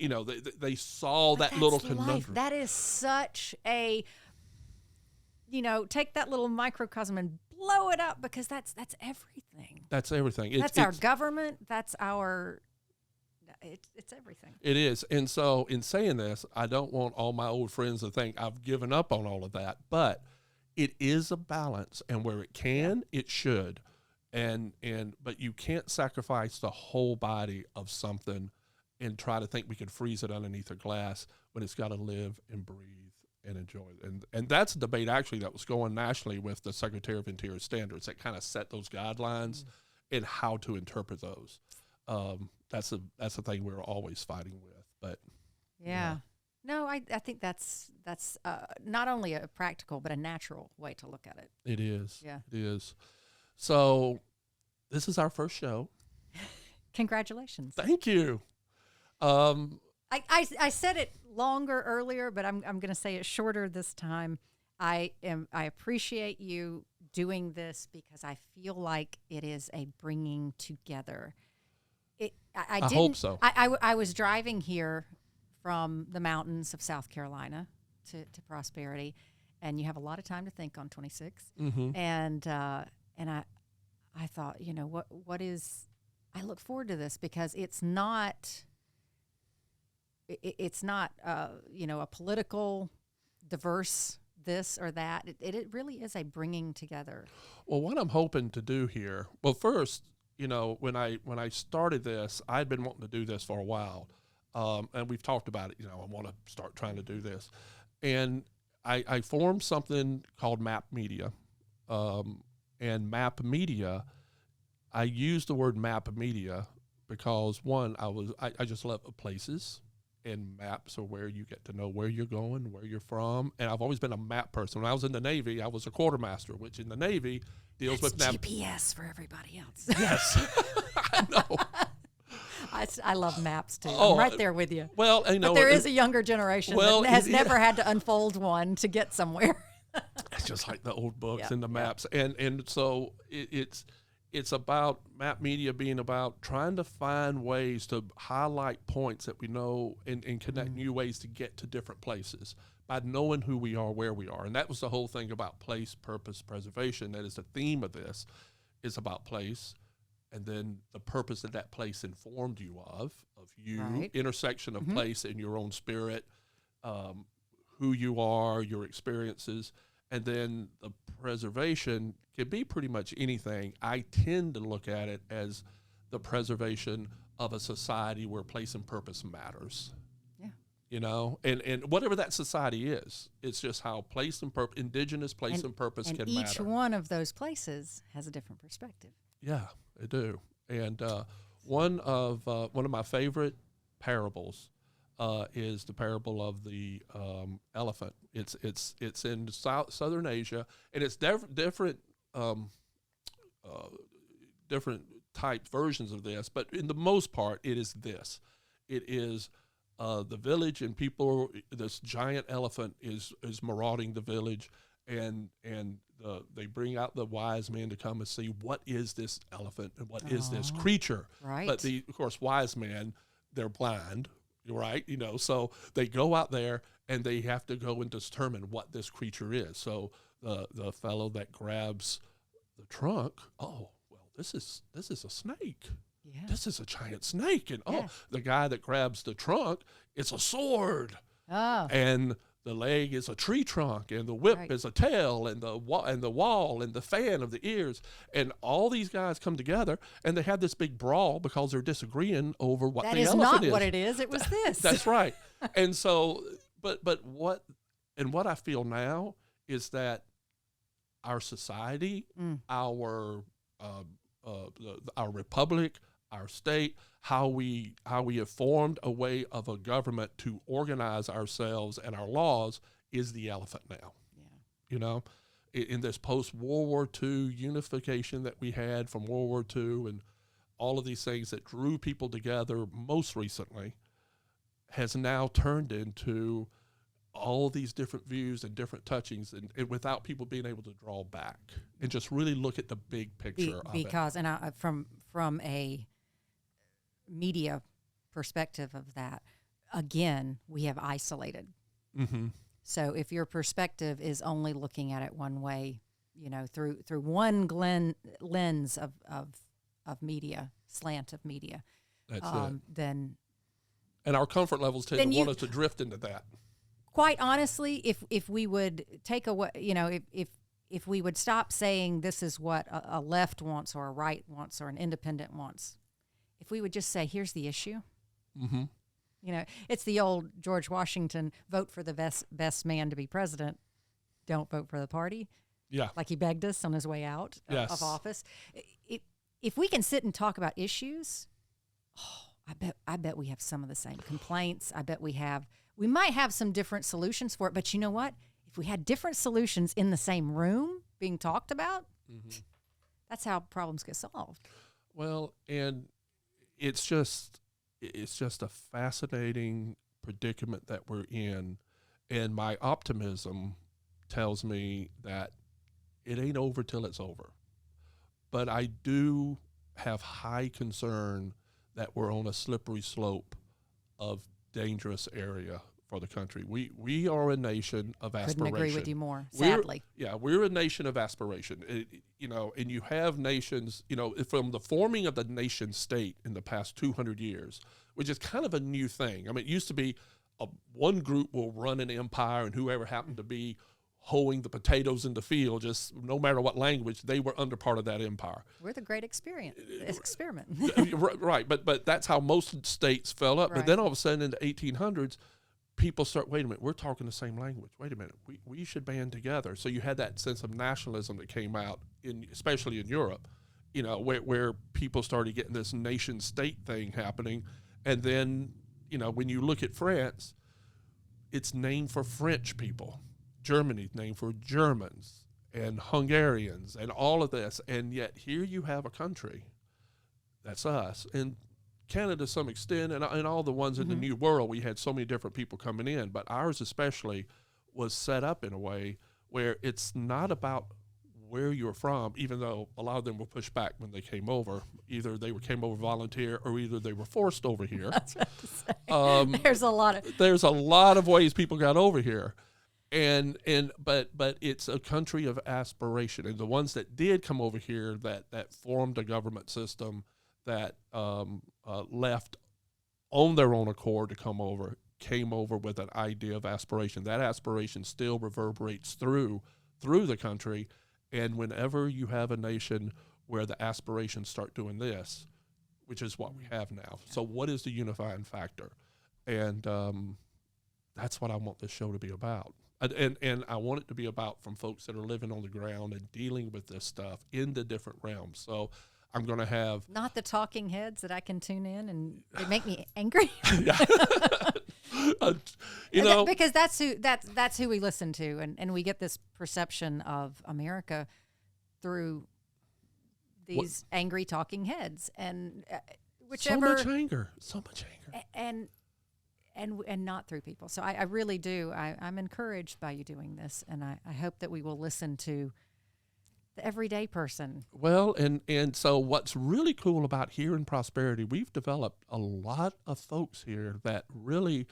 they saw that little conundrum. That is such a, take that little microcosm and blow it up, because that's everything. That's everything. That's our government. That's it's everything. It is. And so in saying this, I don't want all my old friends to think I've given up on all of that, but it is a balance, and where it can, it should. But you can't sacrifice the whole body of something and try to think we could freeze it underneath a glass when it's got to live and breathe and enjoy it. And that's a debate actually that was going nationally with the Secretary of Interior standards that kind of set those guidelines and how to interpret those. That's a thing we're always fighting with. But yeah. No, I think that's not only a practical but a natural way to look at it. It is. Yeah. It is. So this is our first show. Congratulations. Thank you. I said it longer earlier, but I'm going to say it shorter this time. I appreciate you doing this because I feel like it is a bringing together. I hope so. I was driving here from the mountains of South Carolina to Prosperity, and you have a lot of time to think on 26. Mm-hmm. And I thought, what is? I look forward to this because it's not. It's not, a political, diverse this or that. It really is a bringing together. Well, what I'm hoping to do here, well, first, when I started this, I'd been wanting to do this for a while, and we've talked about it. I want to start trying to do this, and I formed something called MAP Media, and MAP Media. I use the word MAP Media because one, I just love places. And maps are where you get to know where you're going, where you're from. And I've always been a map person. When I was in the Navy, I was a quartermaster, which in the Navy deals with GPS for everybody else. Yes, I know. I love maps too. I'm right there with you. Well, but there is a younger generation that has never had to unfold one to get somewhere. It's just like the old books and the maps, and so it's about MAP Media being about trying to find ways to highlight points that we know and connect new ways to get to different places by knowing who we are, where we are. And that was the whole thing about place, purpose, preservation. That is the theme of this, is about place. And then the purpose that that place informed you of you, right. Intersection of place and your own spirit, who you are, your experiences. And then the preservation can be pretty much anything. I tend to look at it as the preservation of a society where place and purpose matters. Yeah. And whatever that society is, it's just how place and purpose, indigenous place and purpose can matter. And each one of those places has a different perspective. Yeah, they do. And one of my favorite parables is the parable of the elephant. It's in Southern Asia, and it's different type versions of this. But in the most part, it is this. It is the village and people. This giant elephant is marauding the village, and they bring out the wise men to come and see what is this elephant and what is this creature. Right. But of course, wise men, they're blind. Right, so they go out there and they have to go and determine what this creature is. So the fellow that grabs the trunk, this is a snake. Yeah. This is a giant snake, and the guy that grabs the trunk, it's a sword. Oh. And the leg is a tree trunk, and the whip is a tail, and the wall and the fan of the ears, and all these guys come together, and they have this big brawl because they're disagreeing over what the elephant is. That is not what it is. It was this. That's right. And so, but what I feel now is that our society, our republic, our state, how we have formed a way of a government to organize ourselves and our laws is the elephant now. Yeah. In this post-World War II unification that we had from World War II and all of these things that drew people together most recently has now turned into all these different views and different touchings and without people being able to draw back and just really look at the big picture of it. Because, and from a media perspective of that, again, we have isolated. Mm-hmm. So if your perspective is only looking at it one way, through one lens of media, slant of media, that's it. Then, and our comfort levels tend to want us to drift into that. Quite honestly, if we would take away, if we would stop saying this is what a left wants or a right wants or an independent wants, if we would just say, here's the issue. Mm-hmm. You know, it's the old George Washington, vote for the best man to be president. Don't vote for the party. Yeah. Like he begged us on his way out of office. If we can sit and talk about issues, I bet we have some of the same complaints. I bet we might have some different solutions for it. But you know what? If we had different solutions in the same room being talked about, that's how problems get solved. Well, and it's just a fascinating predicament that we're in. And my optimism tells me that it ain't over till it's over. But I do have high concern that we're on a slippery slope of dangerous area for the country. We are a nation of aspiration. Couldn't agree with you more, sadly. We're a nation of aspiration. And you have nations, from the forming of the nation state in the past 200 years, which is kind of a new thing. I mean, it used to be one group will run an empire, and whoever happened to be hoeing the potatoes in the field, just no matter what language, they were under part of that empire. We're the great experiment. Right, but that's how most states fell up. Right. But then all of a sudden in the 1800s, people start, wait a minute, we're talking the same language. Wait a minute, we should band together. So you had that sense of nationalism that came out, especially in Europe, where people started getting this nation state thing happening. And then, when you look at France, it's named for French people. Germany's named for Germans and Hungarians and all of this. And yet here you have a country that's us. And Canada to some extent, and all the ones in the New World, we had so many different people coming in. But ours especially was set up in a way where it's not about where you're from, even though a lot of them were pushed back when they came over. Either they came over volunteer or either they were forced over here. That's what to say. There's a lot of ways people got over here. But it's a country of aspiration, and the ones that did come over here that formed a government system that left on their own accord to come over, came over with an idea of aspiration. That aspiration still reverberates through the country, and whenever you have a nation where the aspirations start doing this, which is what we have now. So what is the unifying factor? And that's what I want this show to be about. And I want it to be about from folks that are living on the ground and dealing with this stuff in the different realms. So I'm going to have... Not the talking heads that I can tune in and they make me angry. Because that's who we listen to. And we get this perception of America through these angry talking heads. And whichever... So much anger. And not through people. So I really do. I'm encouraged by you doing this, and I hope that we will listen to the everyday person. Well, and so what's really cool about Here in Prosperity, we've developed a lot of folks here that really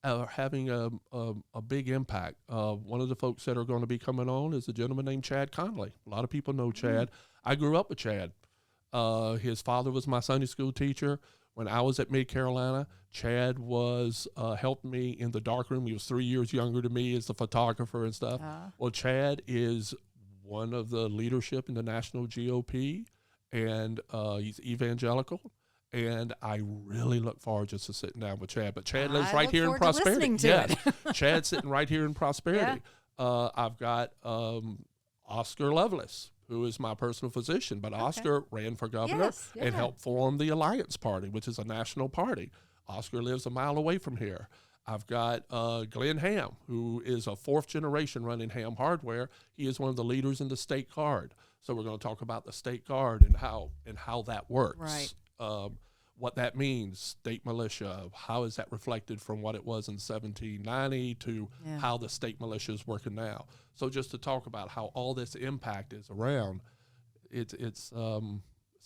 are having a big impact. One of the folks that are going to be coming on is a gentleman named Chad Conley. A lot of people know Chad. I grew up with Chad. His father was my Sunday school teacher. When I was at Mid-Carolina, Chad was helping me in the darkroom. He was 3 years younger than me as a photographer and stuff. Well, Chad is one of the leadership in the national GOP, and he's evangelical. And I really look forward just to sitting down with Chad. But Chad lives right here in Prosperity. Yes, Chad's sitting right here in Prosperity. Yeah. I've got Oscar Lovelace, who is my personal physician, but Oscar ran for governor and helped form the Alliance Party, which is a national party. Oscar lives a mile away from here. I've got Glenn Ham, who is a fourth generation running Ham Hardware. He is one of the leaders in the state guard. So we're going to talk about the state guard and how that works. Right. What that means, state militia, how is that reflected from what it was in 1790 to how the state militia is working now. So just to talk about how all this impact is around, it's a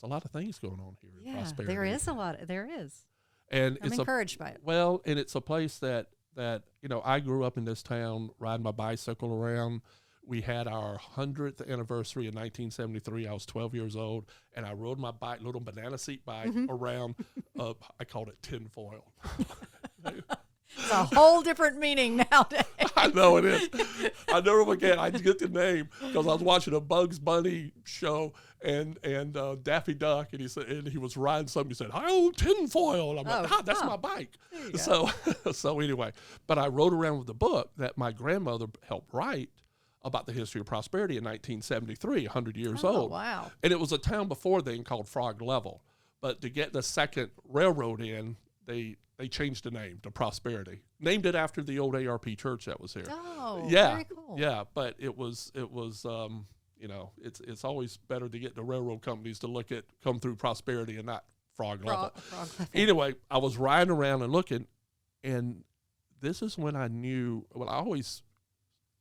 lot of things going on here in Prosperity. There is a lot. There is. And I'm encouraged by it. Well, and it's a place that I grew up in this town riding my bicycle around. We had our 100th anniversary in 1973. I was 12 years old, and I rode my bike, little banana seat bike, around. I called it tinfoil. It's a whole different meaning nowadays. I know it is. I never forget. I get the name because I was watching a Bugs Bunny show and Daffy Duck, and he said, and he was riding something. He said, "I own tinfoil." And I'm like, that's my bike. So anyway, but I rode around with the book that my grandmother helped write about the history of prosperity in 1973, 100 years old. Wow. And it was a town before then called Frog Level. But to get the second railroad in, they changed the name to Prosperity. Named it after the old ARP church that was here. Oh, yeah, very cool. Yeah, but it was you know, it's always better to get the railroad companies to come through Prosperity and not Frog Level. Anyway, I was riding around and looking, and this is when I knew, well, I always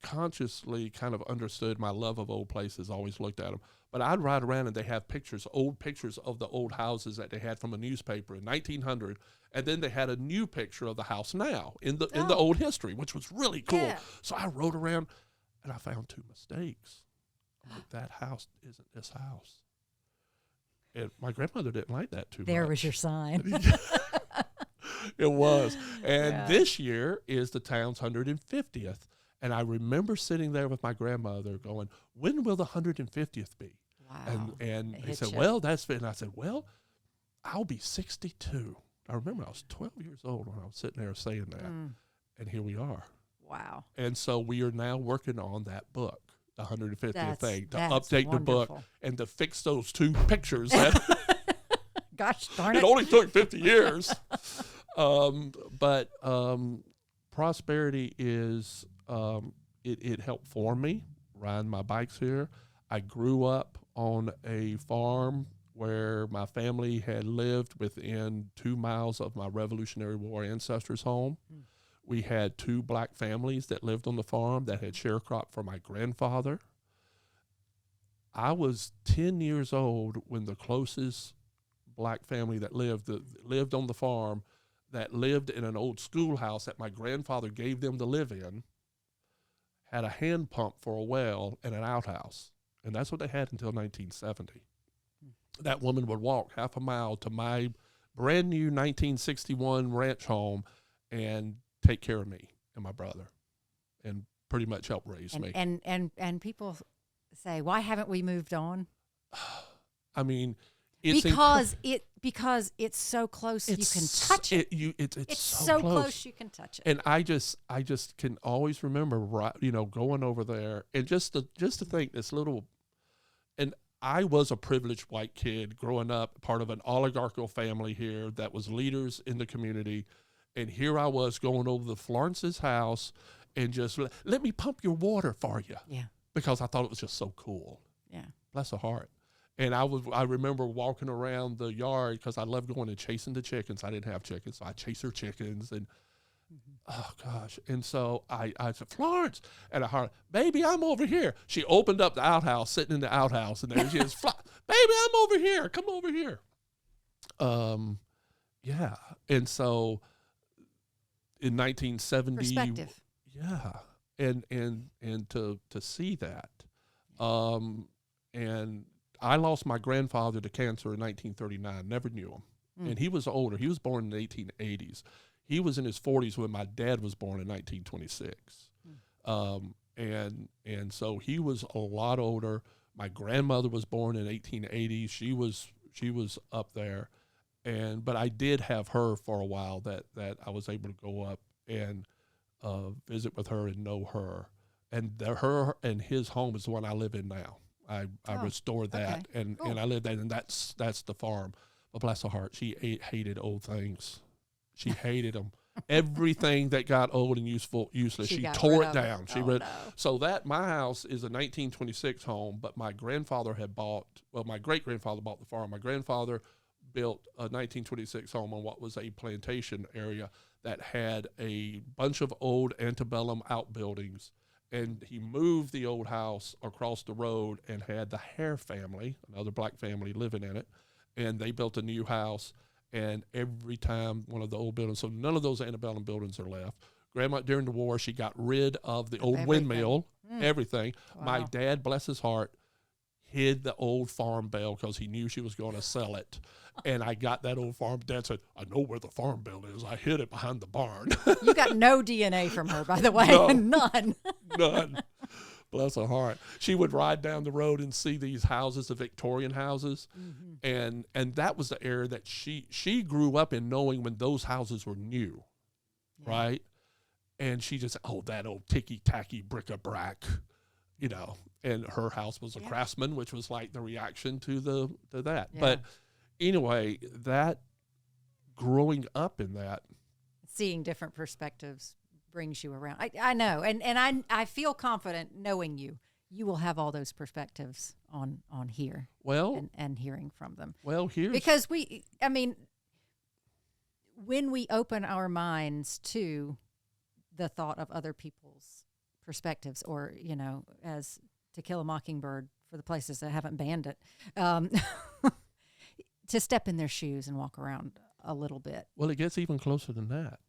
consciously kind of understood my love of old places, always looked at them. But I'd ride around and they have pictures, old pictures of the old houses that they had from a newspaper in 1900. And then they had a new picture of the house now in the old history, which was really cool. Yeah. So I rode around and I found two mistakes. I'm like, that house isn't this house. And my grandmother didn't like that too much. There was your sign. It was. And this year is the town's 150th. And I remember sitting there with my grandmother going, when will the 150th be? Wow. And he said, well, that's it. And I said, well, I'll be 62. I remember I was 12 years old when I was sitting there saying that. And here we are. Wow. And so we are now working on that book, the 150th thing, to that's update wonderful. the book and to fix those two pictures. That Gosh darn it. It only took 50 years. But prosperity is... it helped form me, riding my bikes here. I grew up on a farm where my family had lived within 2 miles of my Revolutionary War ancestors' home. We had 2 black families that lived on the farm that had sharecrop for my grandfather. I was 10 years old when the closest black family that lived on the farm, that lived in an old schoolhouse that my grandfather gave them to live in, had a hand pump for a well and an outhouse. And that's what they had until 1970. That woman would walk half a mile to my brand new 1961 ranch home and take care of me and my brother and pretty much help raise me. And people say, why haven't we moved on? I mean, because it's so close you can touch it. It's so close you can touch it. And I just can always remember, going over there and just to think this little, and I was a privileged white kid growing up, part of an oligarchical family here that was leaders in the community, and here I was going over to Florence's house and just let me pump your water for you. Yeah. Because I thought it was just so cool. Yeah. Bless her heart. And I remember walking around the yard because I loved going and chasing the chickens. I didn't have chickens, so I chased her chickens. And, oh, gosh. And so I said, Florence. And I heard, baby, I'm over here. She opened up the outhouse, sitting in the outhouse. And there she is, baby, I'm over here. Come over here. Yeah. And so in 1970. Perspective. Yeah. And to see that. And I lost my grandfather to cancer in 1939. Never knew him. And he was older. He was born in the 1880s. He was in his 40s when my dad was born in 1926. And so he was a lot older. My grandmother was born in 1880. She was up there. But I did have her for a while that I was able to go up and visit with her and know her. And her and his home is the one I live in now. I restored that, okay. and I lived that, and that's the farm. But bless her heart, she hated old things. She hated them. Everything that got old and useless, she tore it down. So that my house is a 1926 home, but my grandfather my great-grandfather bought the farm. My grandfather built a 1926 home on what was a plantation area that had a bunch of old antebellum outbuildings. And he moved the old house across the road and had the Hare family, another black family, living in it. And they built a new house. And every time one of the old buildings, so none of those antebellum buildings are left. Grandma, during the war, she got rid of the old windmill, everything. Wow. My dad, bless his heart, hid the old farm bell because he knew she was going to sell it. And I got that old farm. Dad said, I know where the farm bell is. I hid it behind the barn. You got no DNA from her, by the way. No. None. None. Bless her heart. She would ride down the road and see these houses, the Victorian houses. Mm-hmm. And that was the era that she grew up in, knowing when those houses were new, right? And she just, that old ticky-tacky bric-a-brac, you know. And her house was a Craftsman, which was like the reaction to that. Yeah. But anyway, that growing up in that. Seeing different perspectives brings you around. I know. And I feel confident knowing you will have all those perspectives on here. Well. And hearing from them. Well, because when we open our minds to the thought of other people's perspectives, or, you know, as To Kill a Mockingbird, for the places that haven't banned it, to step in their shoes and walk around a little bit. Well, it gets even closer than that,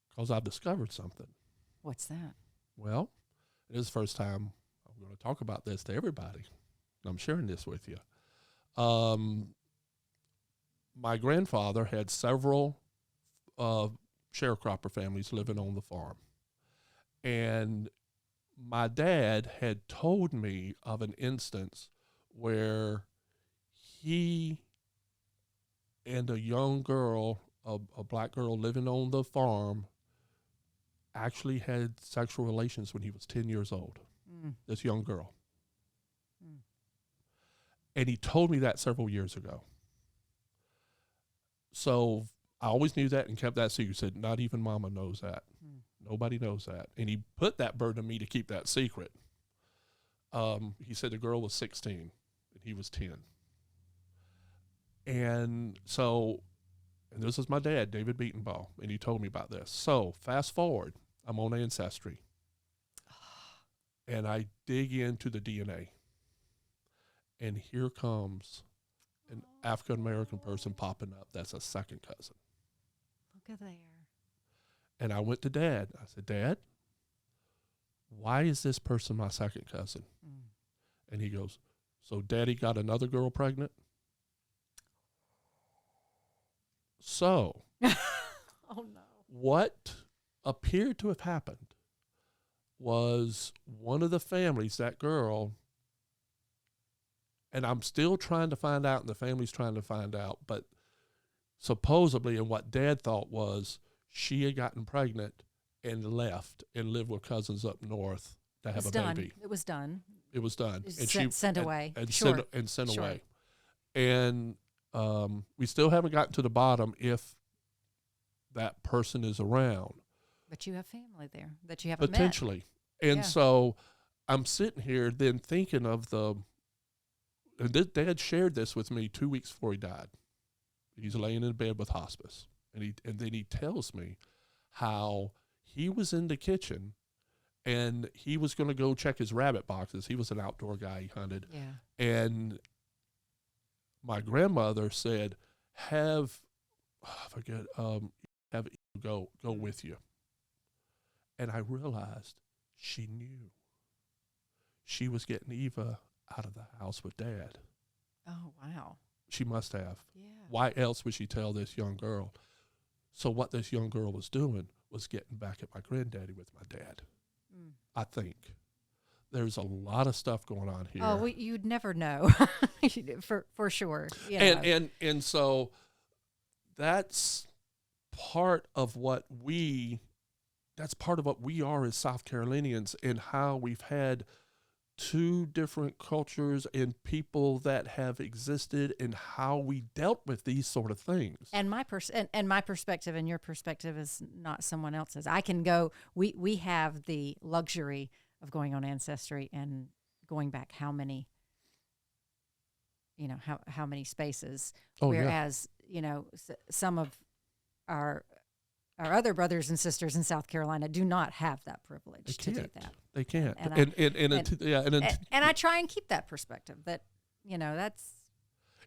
because I've discovered something. What's that? Well, it is the first time I'm going to talk about this to everybody. I'm sharing this with you. My grandfather had several sharecropper families living on the farm. And my dad had told me of an instance where he and a young girl, a black girl living on the farm, actually had sexual relations when he was 10 years old, this young girl. And he told me that several years ago. So I always knew that and kept that secret. He said, not even Mama knows that. Nobody knows that. And he put that burden on me to keep that secret. He said the girl was 16 and he was 10. And so, and this is my dad, David Beatonbaugh, and he told me about this. So fast forward, I'm on Ancestry. And I dig into the DNA. And here comes an African-American person popping up that's a second cousin. Look at there. And I went to Dad. I said, Dad, why is this person my second cousin? And he goes, so Daddy got another girl pregnant? So, oh no. What appeared to have happened was one of the families, that girl, and I'm still trying to find out, and the family's trying to find out, but supposedly, and what Dad thought was, she had gotten pregnant and left and lived with cousins up north to have a baby. It was done. It was done. And she sent away. And sent away. And we still haven't gotten to the bottom if that person is around. But you have family there that you haven't potentially met. And so I'm sitting here then thinking of and Dad shared this with me 2 weeks before he died. He's laying in bed with hospice. And then he tells me how he was in the kitchen and he was going to go check his rabbit boxes. He was an outdoor guy. He hunted. Yeah. And my grandmother said, have go with you. And I realized she knew she was getting Eva out of the house with Dad. Oh, wow. She must have. Yeah. Why else would she tell this young girl? So what this young girl was doing was getting back at my granddaddy with my dad. I think. There's a lot of stuff going on here. Oh, you'd never know, for sure. Yeah. And so that's part of what we are as South Carolinians, and how we've had two different cultures and people that have existed, and how we dealt with these sort of things. And my perspective and your perspective is not someone else's. I can go. We have the luxury of going on Ancestry and going back how many spaces. Oh, whereas some of our other brothers and sisters in South Carolina do not have that privilege to do that. They can't. And I try and keep that perspective that,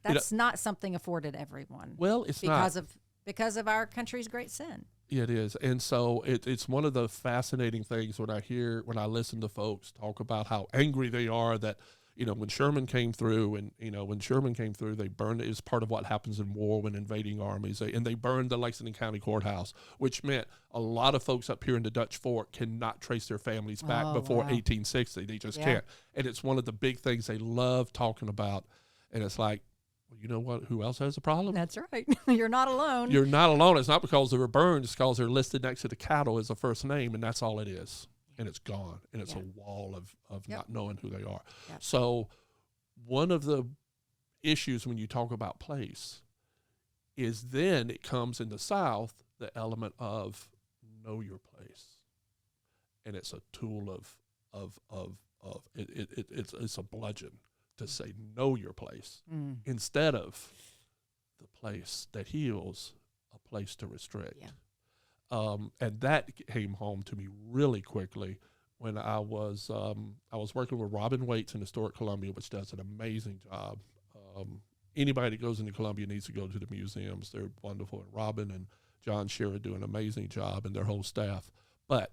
that's not something afforded everyone. Well, it's not. Because of our country's great sin. Yeah, it is. And so it's one of the fascinating things when I listen to folks talk about how angry they are that when Sherman came through, and they burned it. It's part of what happens in war when invading armies, and they burned the Lexington County Courthouse, which meant a lot of folks up here in the Dutch Fork cannot trace their families back before 1860. They just can't. And it's one of the big things they love talking about. And it's like, well, you know what? Who else has a problem? That's right. You're not alone. You're not alone. It's not because they were burned. It's because they're listed next to the cattle as a first name, and that's all it is. And it's gone. And it's a wall of not knowing who they are. Yep. So one of the issues when you talk about place is then it comes in the South, the element of know your place. And it's a tool it's a bludgeon to say know your place instead of the place that heals, a place to restrict. Yeah. And that came home to me really quickly when I was working with Robin Waits in Historic Columbia, which does an amazing job. Anybody that goes into Columbia needs to go to the museums. They're wonderful. And Robin and John Shearer do an amazing job, and their whole staff. But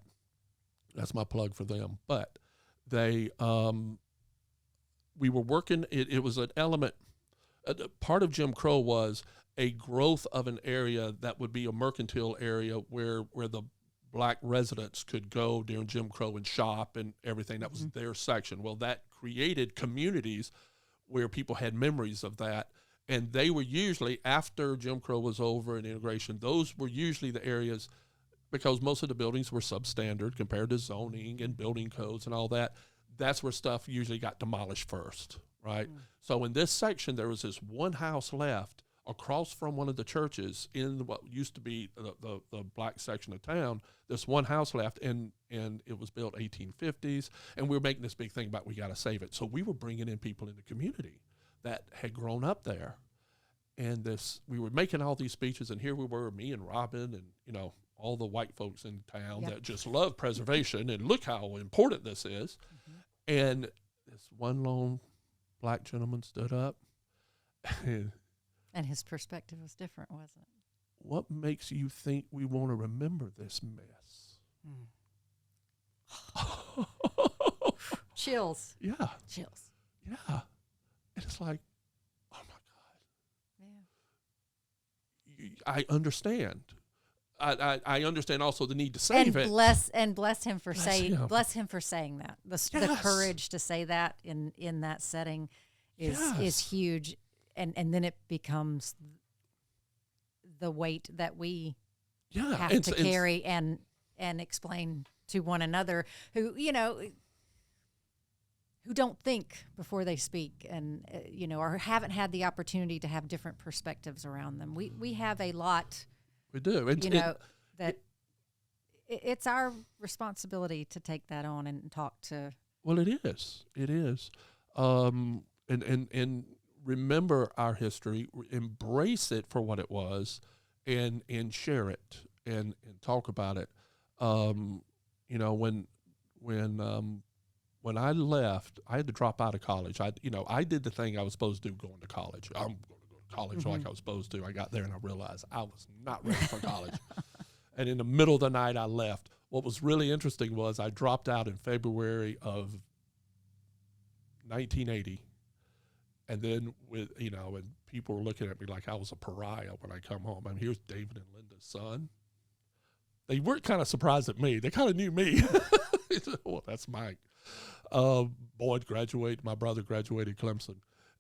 that's my plug for them. But they we were working, it was an element, part of Jim Crow was a growth of an area that would be a mercantile area where the black residents could go during Jim Crow and shop and everything. That was their section. Well, that created communities where people had memories of that. And they were usually, after Jim Crow was over and integration, those were usually the areas, because most of the buildings were substandard compared to zoning and building codes and all that. That's where stuff usually got demolished first, right? So in this section, there was this one house left across from one of the churches in what used to be the black section of town. This one house left, and it was built 1850s, and we were making this big thing about we got to save it. So we were bringing in people in the community that had grown up there, and we were making all these speeches, and here we were, me and Robin, and all the white folks in town that just love preservation, and look how important this is. And this one lone black gentleman stood up, and his perspective was different, wasn't it? What makes you think we want to remember this mess? Chills. Yeah. Chills. Yeah. And it's like, oh my God. Yeah. I understand. I understand also the need to save it. Bless him for saying that. The courage to say that in that setting is huge, and then it becomes the weight that we have to carry and explain to one another who don't think before they speak, and or haven't had the opportunity to have different perspectives around them. We have a lot. We do. It's our responsibility to take that on and talk to. Well, it is. It is. And remember our history, embrace it for what it was, and share it and talk about it. When I left, I had to drop out of college. I did the thing I was supposed to do going to college. I'm going to go to college like I was supposed to. I got there and I realized I was not ready for college. And in the middle of the night, I left. What was really interesting was I dropped out in February of 1980. And then and people were looking at me like I was a pariah when I come home. And here's David and Linda's son. They weren't kind of surprised at me. They kind of knew me. Well, that's Mike. Boyd graduated. My brother graduated Clemson.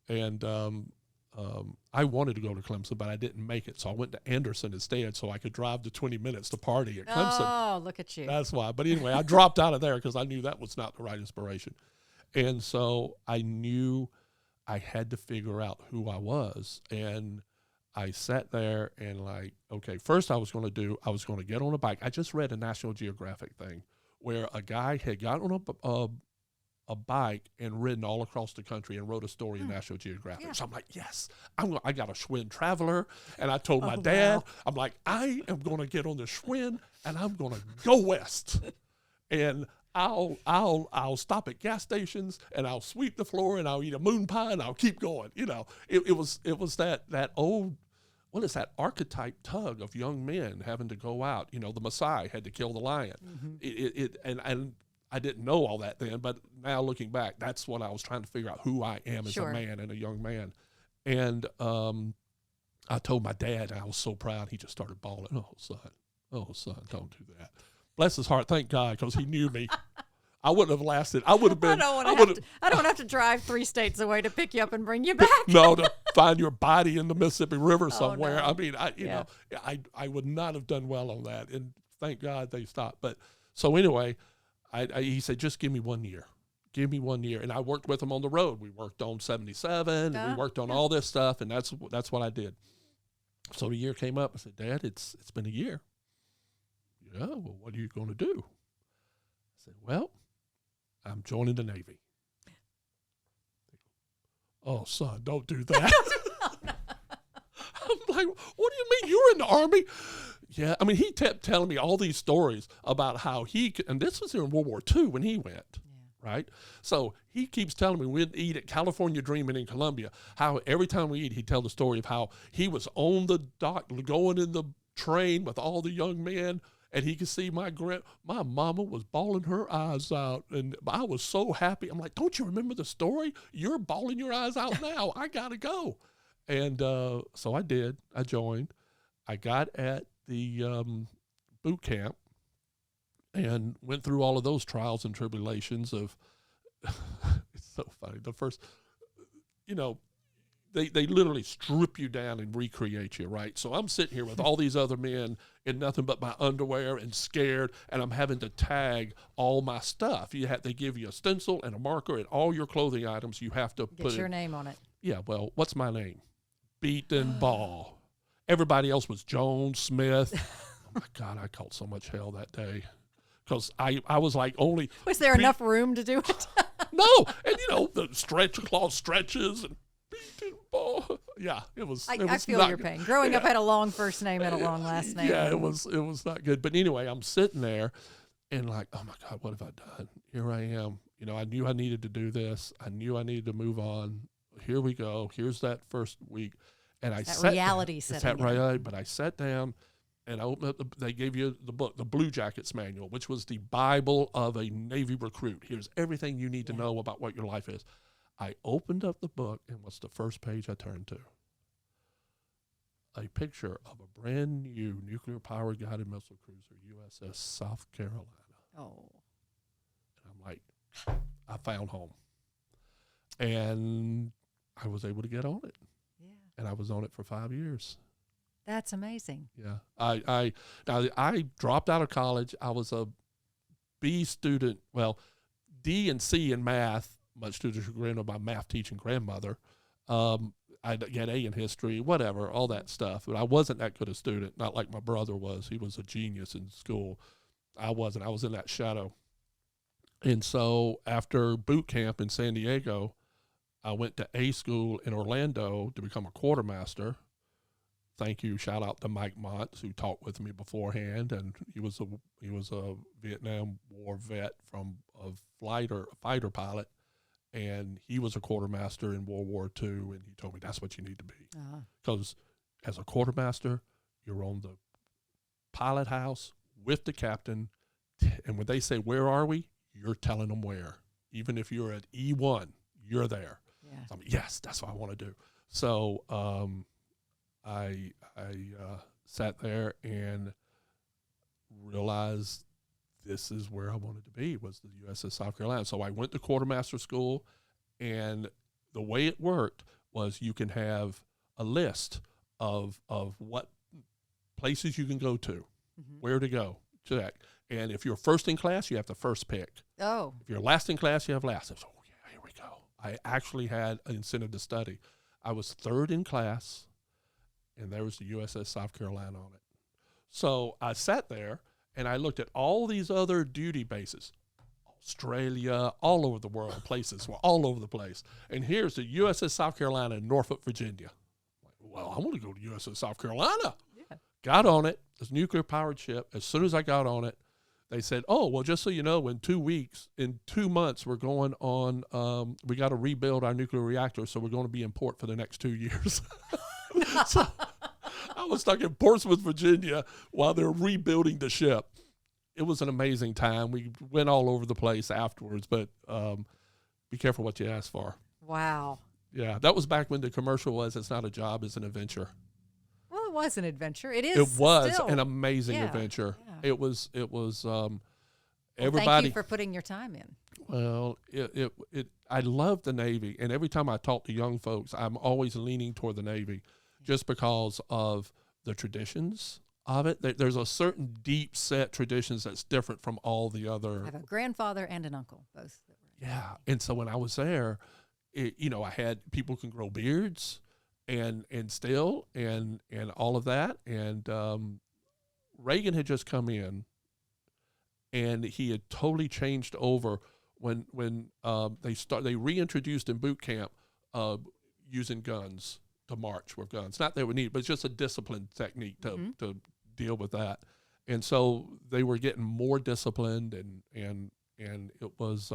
And I wanted to go to Clemson, but I didn't make it. So I went to Anderson instead so I could drive to 20 minutes to party at Clemson. Oh, look at you. That's why. But anyway, I dropped out of there because I knew that was not the right inspiration. And so I knew I had to figure out who I was. And I sat there and first I was going to get on a bike. I just read a National Geographic thing where a guy had gotten on a bike and ridden all across the country and wrote a story in National Geographic. Yeah. So I'm like, yes, I got a Schwinn Traveler. And I told my dad, I'm like, I am going to get on the Schwinn and I'm going to go west. And I'll stop at gas stations and I'll sweep the floor and I'll eat a moon pie and I'll keep going. It was that old, what is that archetype tug of young men having to go out. The Maasai had to kill the lion. And I didn't know all that then, but now looking back, that's what I was trying to figure out, who I am as Sure. a man and a young man. And I told my dad, and I was so proud. He just started bawling. Oh, son, don't do that. Bless his heart. Thank God, because he knew me. I wouldn't have lasted. I would have been. I don't want to have to drive 3 states away to pick you up and bring you back. No, to find your body in the Mississippi River somewhere. no. I mean, I would not have done well on that. And thank God they stopped. But so anyway, he said, just give me 1 year. Give me 1 year. And I worked with him on the road. We worked on 77. And we worked on all this stuff. And that's what I did. So the year came up. I said, Dad, it's been a year. Yeah, well, what are you going to do? I said, well, I'm joining the Navy. Oh, son, don't do that. I'm like, what do you mean? You were in the Army? Yeah, I mean, he kept telling me all these stories about how and this was in World War II when he went, right? So he keeps telling me we'd eat at California Dreaming in Columbia, how every time we eat, he'd tell the story of how he was on the dock going in the train with all the young men, and he could see my mama was bawling her eyes out, and I was so happy. I'm like, don't you remember the story? You're bawling your eyes out now. I got to go. And so I did. I joined. I got at the boot camp and went through all of those trials and tribulations of, it's so funny. The first, they literally strip you down and recreate you, right? So I'm sitting here with all these other men in nothing but my underwear and scared, and I'm having to tag all my stuff. They give you a stencil and a marker and all your clothing items. You have to Get your name on it. Yeah, well, what's my name? Beaton Ball. Everybody else was Jones, Smith. Oh, my God, I caught so much hell that day because I was like only. Was there enough room to do it? No, and the cloth stretches and Beaton Ball. Yeah, it was. I feel your pain. Growing up, I had a long first name and a long last name. Yeah, it was not good. But anyway, I'm sitting there and like, oh my God, what have I done? Here I am. I knew I needed to do this. I knew I needed to move on. Here we go. Here's that first week. And I sat reality down. setting. Reality, but I sat down and I opened up they gave you the book, the Blue Jackets Manual, which was the Bible of a Navy recruit. Here's everything you need to know about what your life is. I opened up the book, and what's the first page I turned to? A picture of a brand new nuclear-powered guided missile cruiser, USS South Carolina. Oh. And I'm like, I found home. And I was able to get on it. Yeah. And I was on it for 5 years. That's amazing. Yeah. I dropped out of college. I was a B student, well, D and C in math, much to the chagrin of my math teaching grandmother. I got A in history, whatever, all that stuff. But I wasn't that good a student, not like my brother was. He was a genius in school. I wasn't. I was in that shadow. And so after boot camp in San Diego, I went to A school in Orlando to become a quartermaster. Thank you. Shout out to Mike Montz, who talked with me beforehand, and he was a Vietnam War vet from a fighter pilot, and he was a quartermaster in World War II, and he told me that's what you need to be. Because as a quartermaster, you're on the pilot house with the captain, and when they say, where are we? You're telling them where. Even if you're at E1, you're there. Yeah. So yes, that's what I want to do. So I sat there and realized this is where I wanted to be, was the USS South Carolina. So I went to quartermaster school, and the way it worked was you can have a list of what places you can go to, where to go, check. And if you're first in class, you have the first pick. Oh. If you're last in class, you have last. So, yeah, here we go. I actually had an incentive to study. I was third in class, and there was the USS South Carolina on it. So I sat there, and I looked at all these other duty bases, Australia, all over the world, places were all over the place. And here's the USS South Carolina in Norfolk, Virginia. Well, I want to go to USS South Carolina. Yeah. Got on it. This nuclear-powered ship. As soon as I got on it, they said, oh, well, just so you know, in 2 months, we're going on, we got to rebuild our nuclear reactor, so we're going to be in port for the next 2 years. So I was stuck in Portsmouth, Virginia, while they're rebuilding the ship. it was an amazing time. We went all over the place afterwards, but be careful what you ask for. Wow. Yeah, that was back when the commercial was, "It's not a job, it's an adventure." Well, it was an adventure. It is. It was still. an amazing Yeah, adventure. yeah. It was. Well, Everybody. thank you for putting your time in. Well, I love the Navy, and every time I talk to young folks, I'm always leaning toward the Navy, just because of the traditions of it. There's a certain deep set traditions that's different from all the other. I have a grandfather and an uncle, both. That were Yeah, and so when I was there, I had people can grow beards, and still and all of that, and Reagan had just come in, and he had totally changed over when they reintroduced in boot camp using guns to march with guns. Not that we need, but it's just a disciplined technique to deal with that. And so they were getting more disciplined, and it was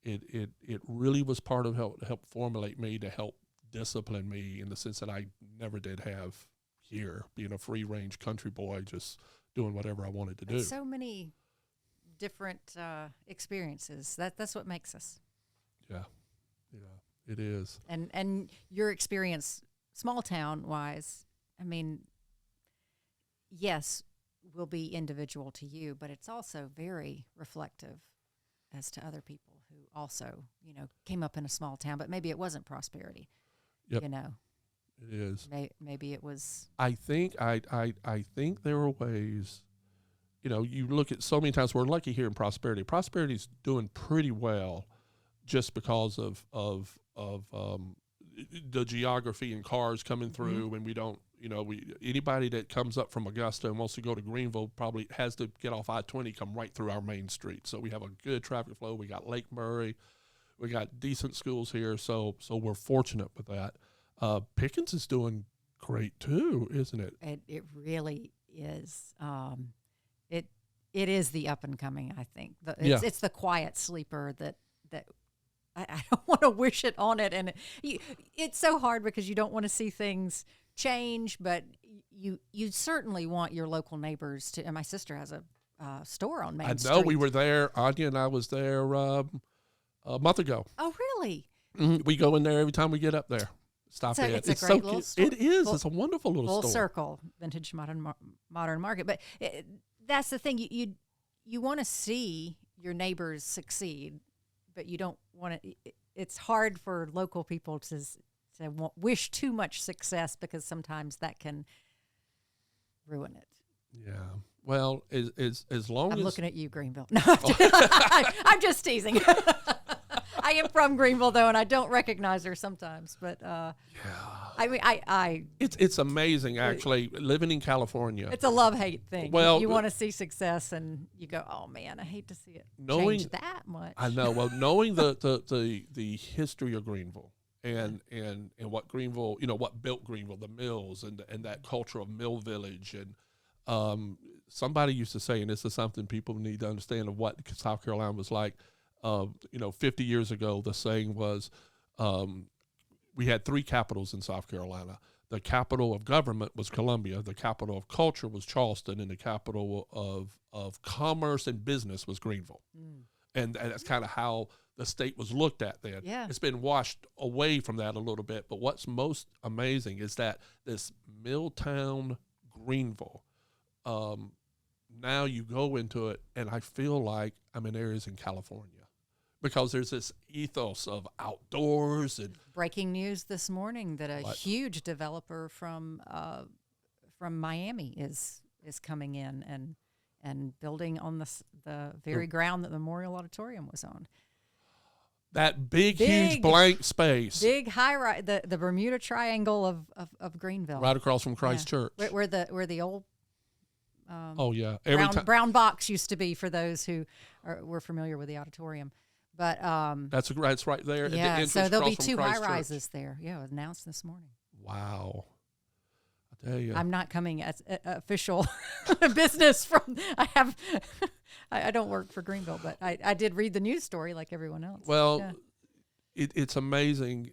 it really was part of help formulate me, to help discipline me, in the sense that I never did have here, being a free range country boy, just doing whatever I wanted to do. so many different experiences. That's what makes us. Yeah, it is. And your experience, small town wise, I mean, yes, will be individual to you, but it's also very reflective as to other people who also, came up in a small town, but maybe it wasn't prosperity. Yep. It is. Maybe it was. I think there are ways. You look at so many times, we're lucky here in prosperity. Prosperity's doing pretty well, just because of the geography and cars coming through, and we don't. Anybody that comes up from Augusta and wants to go to Greenville probably has to get off I-20, come right through our main street. So we have a good traffic flow. We got Lake Murray, we got decent schools here. So we're fortunate with that. Pickens is doing great too, isn't it? It really is. It is the up and coming. I think it's the quiet sleeper that I don't want to wish it on it, and it's so hard because you don't want to see things change, but you certainly want your local neighbors to. And my sister has a store on Main Street. I know, we were there. Anya and I was there a month ago. Oh, really? Mm-hmm. We go in there every time we get up there. Stop in. It's a great little store. It is. It's a wonderful little store. Full circle, vintage modern market. But that's the thing. You want to see your neighbors succeed, but you don't want to. It's hard for local people to wish too much success, because sometimes that can ruin it. Yeah. Well, as long as I'm looking at you, Greenville. No, I'm just teasing. I am from Greenville, though, and I don't recognize her sometimes. But yeah, I mean, it's amazing, actually, living in California. It's a love-hate thing. Well, you want to see success, and you go, "Oh man, I hate to see it change that much." I know. Well, knowing the history of Greenville and what Greenville, what built Greenville, the mills and that culture of Mill Village, and somebody used to say, and this is something people need to understand of what South Carolina was like. 50 years ago, the saying was, we had three capitals in South Carolina. The capital of government was Columbia, the capital of culture was Charleston, and the capital of commerce and business was Greenville. And that's kind of how the state was looked at then. Yeah. It's been washed away from that a little bit, but what's most amazing is that this Milltown Greenville, now you go into it, and I feel like I'm in areas in California, because there's this ethos of outdoors. And breaking news this morning that a huge developer from Miami is coming in and building on the very ground that Memorial Auditorium was on. That big huge blank space, big high rise, the Bermuda Triangle of Greenville, right across from Christ Church, where the old brown box used to be, for those who were familiar with the auditorium. But that's right there. Yeah, at the so there'll be two two high rises there. Yeah, announced this morning. Wow, I tell you, I'm not coming as official business from. I don't work for Greenville, but I did read the news story like everyone else. Well, yeah. It's amazing.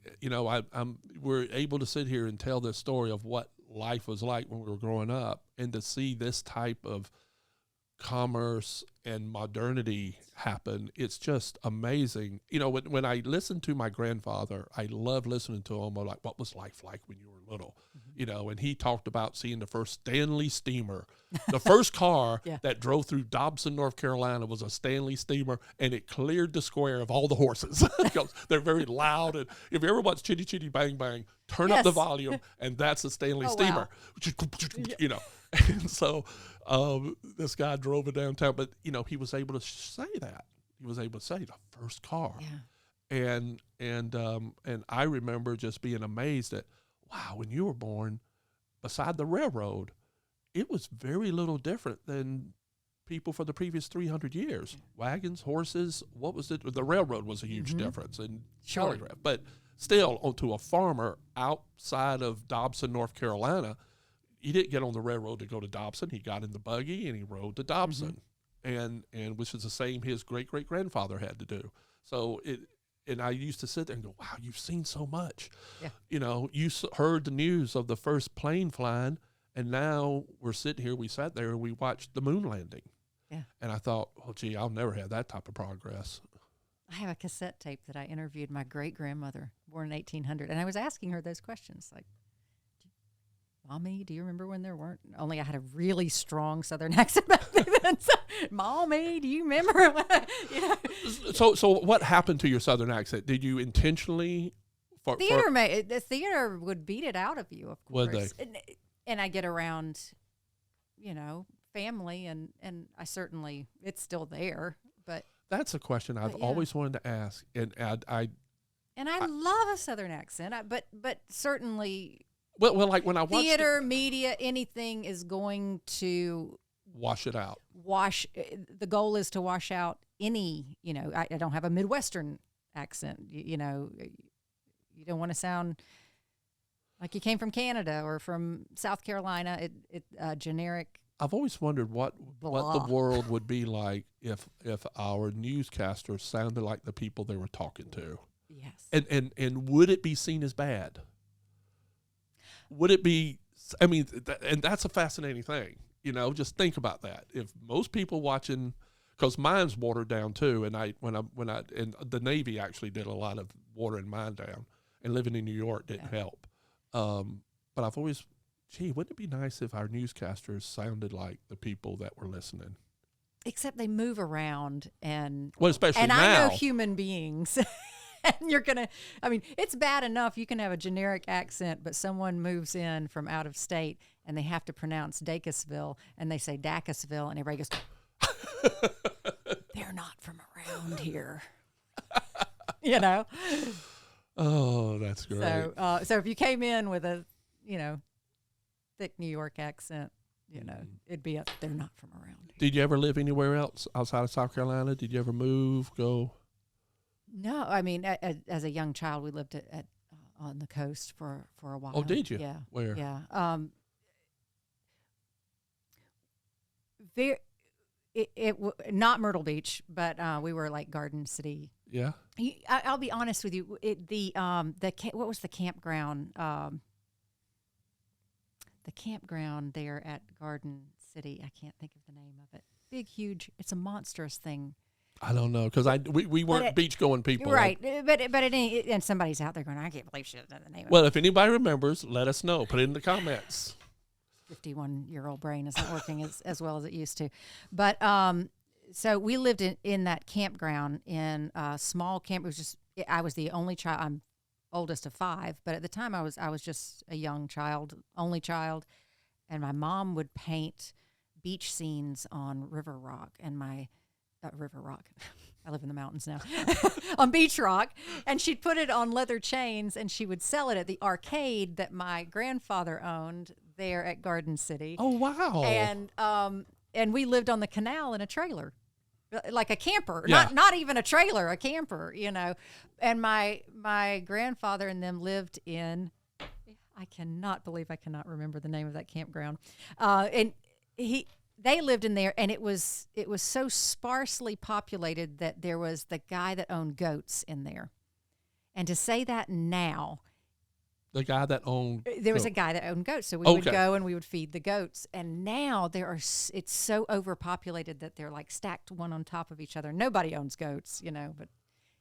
We're able to sit here and tell this story of what life was like when we were growing up, and to see this type of commerce and modernity happen, it's just amazing. You know, when I listen to my grandfather, I love listening to him, like, what was life like when you were little? You know, and he talked about seeing the first Stanley steamer. The first car that drove through Dobson, North Carolina was a Stanley steamer, and it cleared the square of all the horses because they're very loud. And if you ever watch Chitty Chitty Bang Bang, turn up the volume, and that's a Stanley steamer. Wow. You know, and so this guy drove it downtown, but, you know, he was able to say that. He was able to say the first car. Yeah. And I remember just being amazed at, wow, when you were born, beside the railroad, it was very little different than people for the previous 300 years. Wagons, horses, what was it? The railroad was a huge difference in telegraph. But still, to a farmer outside of Dobson, North Carolina, he didn't get on the railroad to go to Dobson. He got in the buggy and he rode to Dobson, and which is the same his great-great-grandfather had to do. So and I used to sit there and go, wow, you've seen so much. Yeah. You know, you heard the news of the first plane flying, and now we're sitting here, we sat there and we watched the moon landing. Yeah. And I thought, oh, gee, I'll never have that type of progress. I have a cassette tape that I interviewed my great-grandmother, born in 1800, and I was asking her those questions, like, Mommy, do you remember when there weren't? Only I had a really strong Southern accent back then. So, Mommy, do you remember? So what happened to your Southern accent? Did you intentionally? The theater would beat it out of you, of course. Would they? And I get around, you know, family, and I certainly, it's still there. But that's a question I've always wanted to ask, and I love a Southern accent, but certainly. Well, like when I watch theater, media, anything is going to wash it out. The goal is to wash out any, you know, I don't have a Midwestern accent. You know, you don't want to sound like you came from Canada or from South Carolina. Generic. I've always wondered what the world would be like if our newscasters sounded like the people they were talking to. Yes. And would it be seen as bad? Would it be, I mean, and that's a fascinating thing, you know, just think about that. If most people watching, because mine's watered down too, and and the Navy actually did a lot of watering mine down, and living in New York didn't help. But I've always, gee, wouldn't it be nice if our newscasters sounded like the people that were listening? Except they move around, and especially now. I know human beings. And you're going to, I mean, it's bad enough you can have a generic accent, but someone moves in from out of state and they have to pronounce Dacusville and they say Dacusville, and everybody goes, they're not from around here. You know? Oh, that's great. So if you came in with a, you know, thick New York accent, you know, it'd be they're not from around here. Did you ever live anywhere else outside of South Carolina? Did you ever move, go? No, I mean, as a young child, we lived at on the coast for a while. Oh, did you? Yeah. Where? Yeah. Not Myrtle Beach, but we were like Garden City. Yeah. I'll be honest with you. What was the campground? The campground there at Garden City. I can't think of the name of it. Big, huge. It's a monstrous thing. I don't know, because we weren't beach going people, right? But and somebody's out there going, I can't believe she doesn't know the name. Well, if anybody remembers, let us know. Put it in the comments. 51-year-old brain is not working as well as it used to, but so we lived in that campground in a small camp. It was just I was the only child. I'm oldest of 5, but at the time I was just a young child, only child, and my mom would paint beach scenes on River Rock, and River Rock. I live in the mountains now. On Beach Rock. And she'd put it on leather chains, and she would sell it at the arcade that my grandfather owned there at Garden City. Oh, wow. And we lived on the canal in a trailer, like a camper. Yeah. Not even a trailer, a camper, you know. And my grandfather and them lived in, I cannot believe I cannot remember the name of that campground. And they lived in there, and it was so sparsely populated that there was the guy that owned goats in there. And to say that now The guy that owned. There was goat. a guy that owned goats, so we would Okay. go and we would feed the goats. And now it's so overpopulated that they're like stacked one on top of each other. Nobody owns goats, but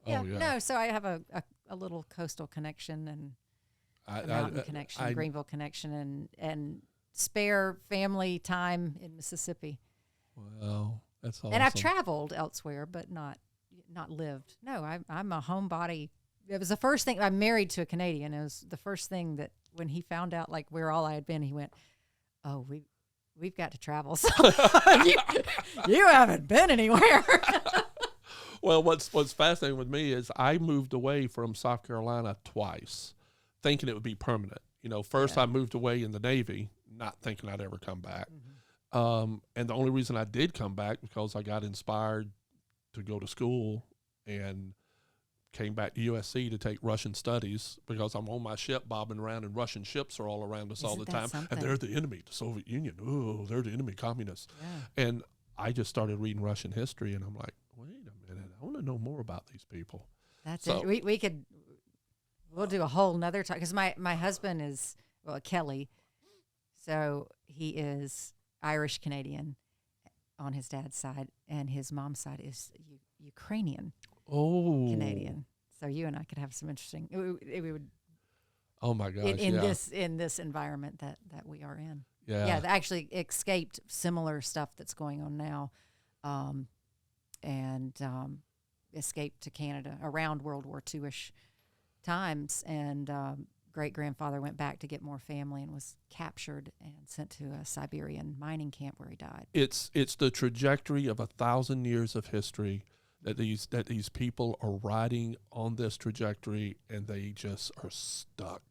yeah, Oh, yeah. no. So I have a little coastal connection and a mountain connection, Greenville connection, and spare family time in Mississippi. Well, that's awesome. And I've traveled elsewhere, but not lived. No, I'm a homebody. It was the first thing. I'm married to a Canadian. It was the first thing that when he found out like where all I had been, he went, "Oh, we've got to travel. So you haven't been anywhere." Well, what's fascinating with me is I moved away from South Carolina twice, thinking it would be permanent. First I moved away in the Navy, not thinking I'd ever come back. And the only reason I did come back because I got inspired to go to school and came back to USC to take Russian studies because I'm on my ship bobbing around and Russian ships are all around us all the time. And they're the enemy, the Soviet Union. Oh, they're the enemy, communists. Yeah. And I just started reading Russian history and I'm like, wait a minute, I want to know more about these people. That's it. We'll do a whole nother talk because my husband is, Kelly. So he is Irish Canadian on his dad's side and his mom's side is Ukrainian. Oh, Canadian. So you and I could have some interesting. We would. Oh my gosh! In this environment that we are in. Yeah. They actually escaped similar stuff that's going on now, and escaped to Canada around World War II-ish times. And great grandfather went back to get more family and was captured and sent to a Siberian mining camp where he died. It's the trajectory of 1,000 years of history. That these people are riding on this trajectory and they just are stuck.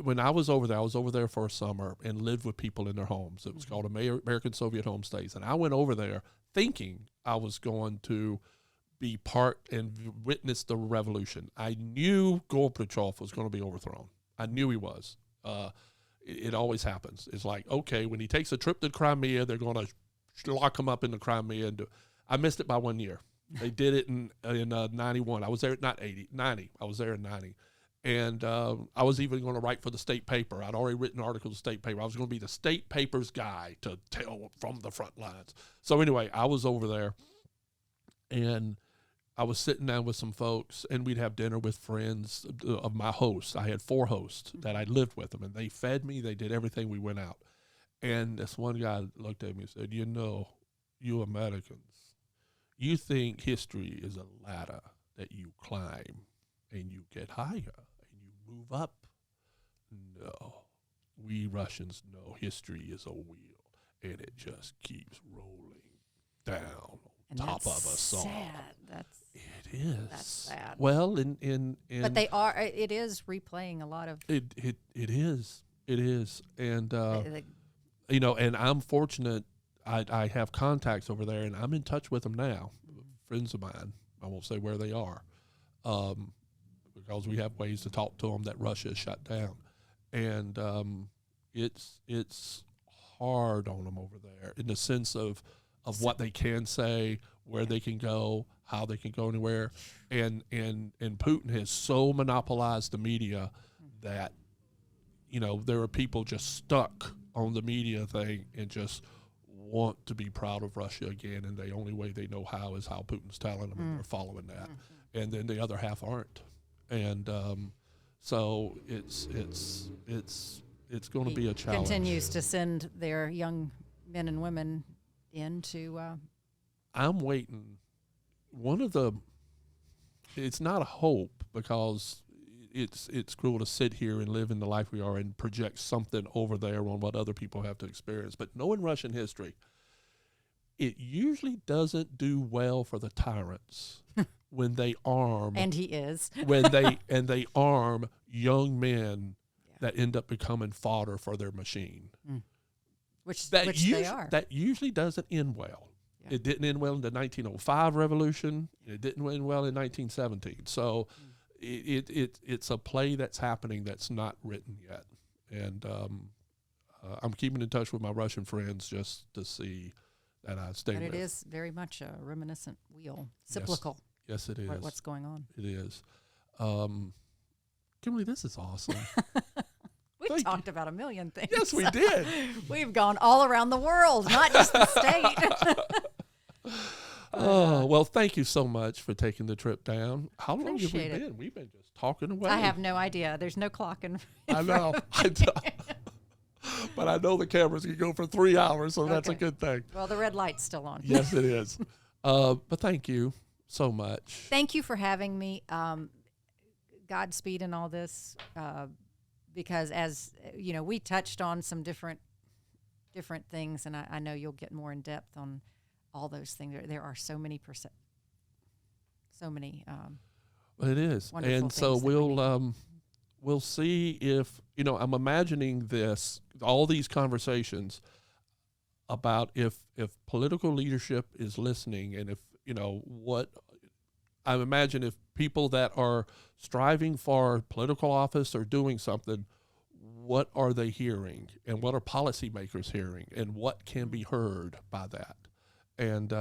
When I was over there for a summer and lived with people in their homes. It was called American Soviet Homestays. And I went over there thinking I was going to be part and witness the revolution. I knew Gorbachev was going to be overthrown. I knew he was. It always happens. It's like, okay, when he takes a trip to Crimea, they're going to lock him up in the Crimea. I missed it by 1 year. They did it in 91. I was there, not 80, 90. I was there in 90. And I was even going to write for the state paper. I'd already written articles in the state paper. I was going to be the state paper's guy to tell from the front lines. So anyway, I was over there, and I was sitting down with some folks, and we'd have dinner with friends of my hosts. I had 4 hosts that I lived with them, and they fed me. They did everything. We went out. And this one guy looked at me and said, you Americans, you think history is a ladder that you climb and you get higher and you move up. No, we Russians know history is a wheel and it just keeps rolling down on top of us all. It is. That's sad. Well, but they are. It is replaying a lot of. It is, and and I'm fortunate. I have contacts over there, and I'm in touch with them now. Friends of mine. I won't say where they are, because we have ways to talk to them that Russia is shut down, and it's hard on them over there in the sense of what they can say, where they can go, how they can go anywhere, and Putin has so monopolized the media that there are people just stuck on the media thing and just want to be proud of Russia again, and the only way they know how is how Putin's telling them, and they're following that, and then the other half aren't, and so it's going to be a challenge. Continues to send their young men and women into. I'm waiting. It's not a hope because it's cruel to sit here and live in the life we are and project something over there on what other people have to experience. But knowing Russian history, it usually doesn't do well for the tyrants when they arm. And he is. when they arm young men that end up becoming fodder for their machine. Which they are. That usually doesn't end well. Yeah. It didn't end well in the 1905 revolution. It didn't end well in 1917. So it's a play that's happening that's not written yet. And I'm keeping in touch with my Russian friends just to see that I stay with. But it is very much a reminiscent wheel, cyclical. Yes, it is. What's going on? It is. Kimberly, this is awesome. We've talked about a million things. Yes, we did. We've gone all around the world, not just the state. Oh, well, thank you so much for taking the trip down. How long have we Appreciate it. been? We've been just talking away. I have no idea. There's no clock in I know. But I know the cameras can go for 3 hours, so that's a Okay. good thing. Well, the red light's still on. Yes, it is. But thank you so much. Thank you for having me. Godspeed in all this, because as you know, we touched on some different things, and I know you'll get more in depth on all those things. There are so many It is. wonderful And so things that we we'll see if, I'm imagining all these conversations about if political leadership is listening, and if, what I imagine, if people that are striving for political office or doing something, what are they hearing, and what are policymakers hearing, and what can be heard by that? And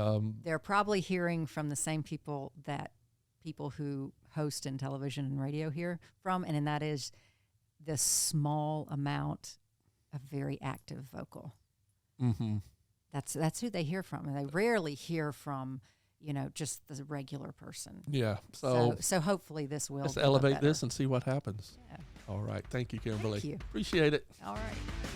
they're probably hearing from the same people that people who host in television and radio hear from, and that is the small amount of very active vocal. mm-hmm. That's who they hear from, and they rarely hear from, just the regular person. Yeah. So hopefully this will let's give a elevate better- this and see what happens. Yeah. All right. Thank you, Kimberly. Thank you. Appreciate it. All right.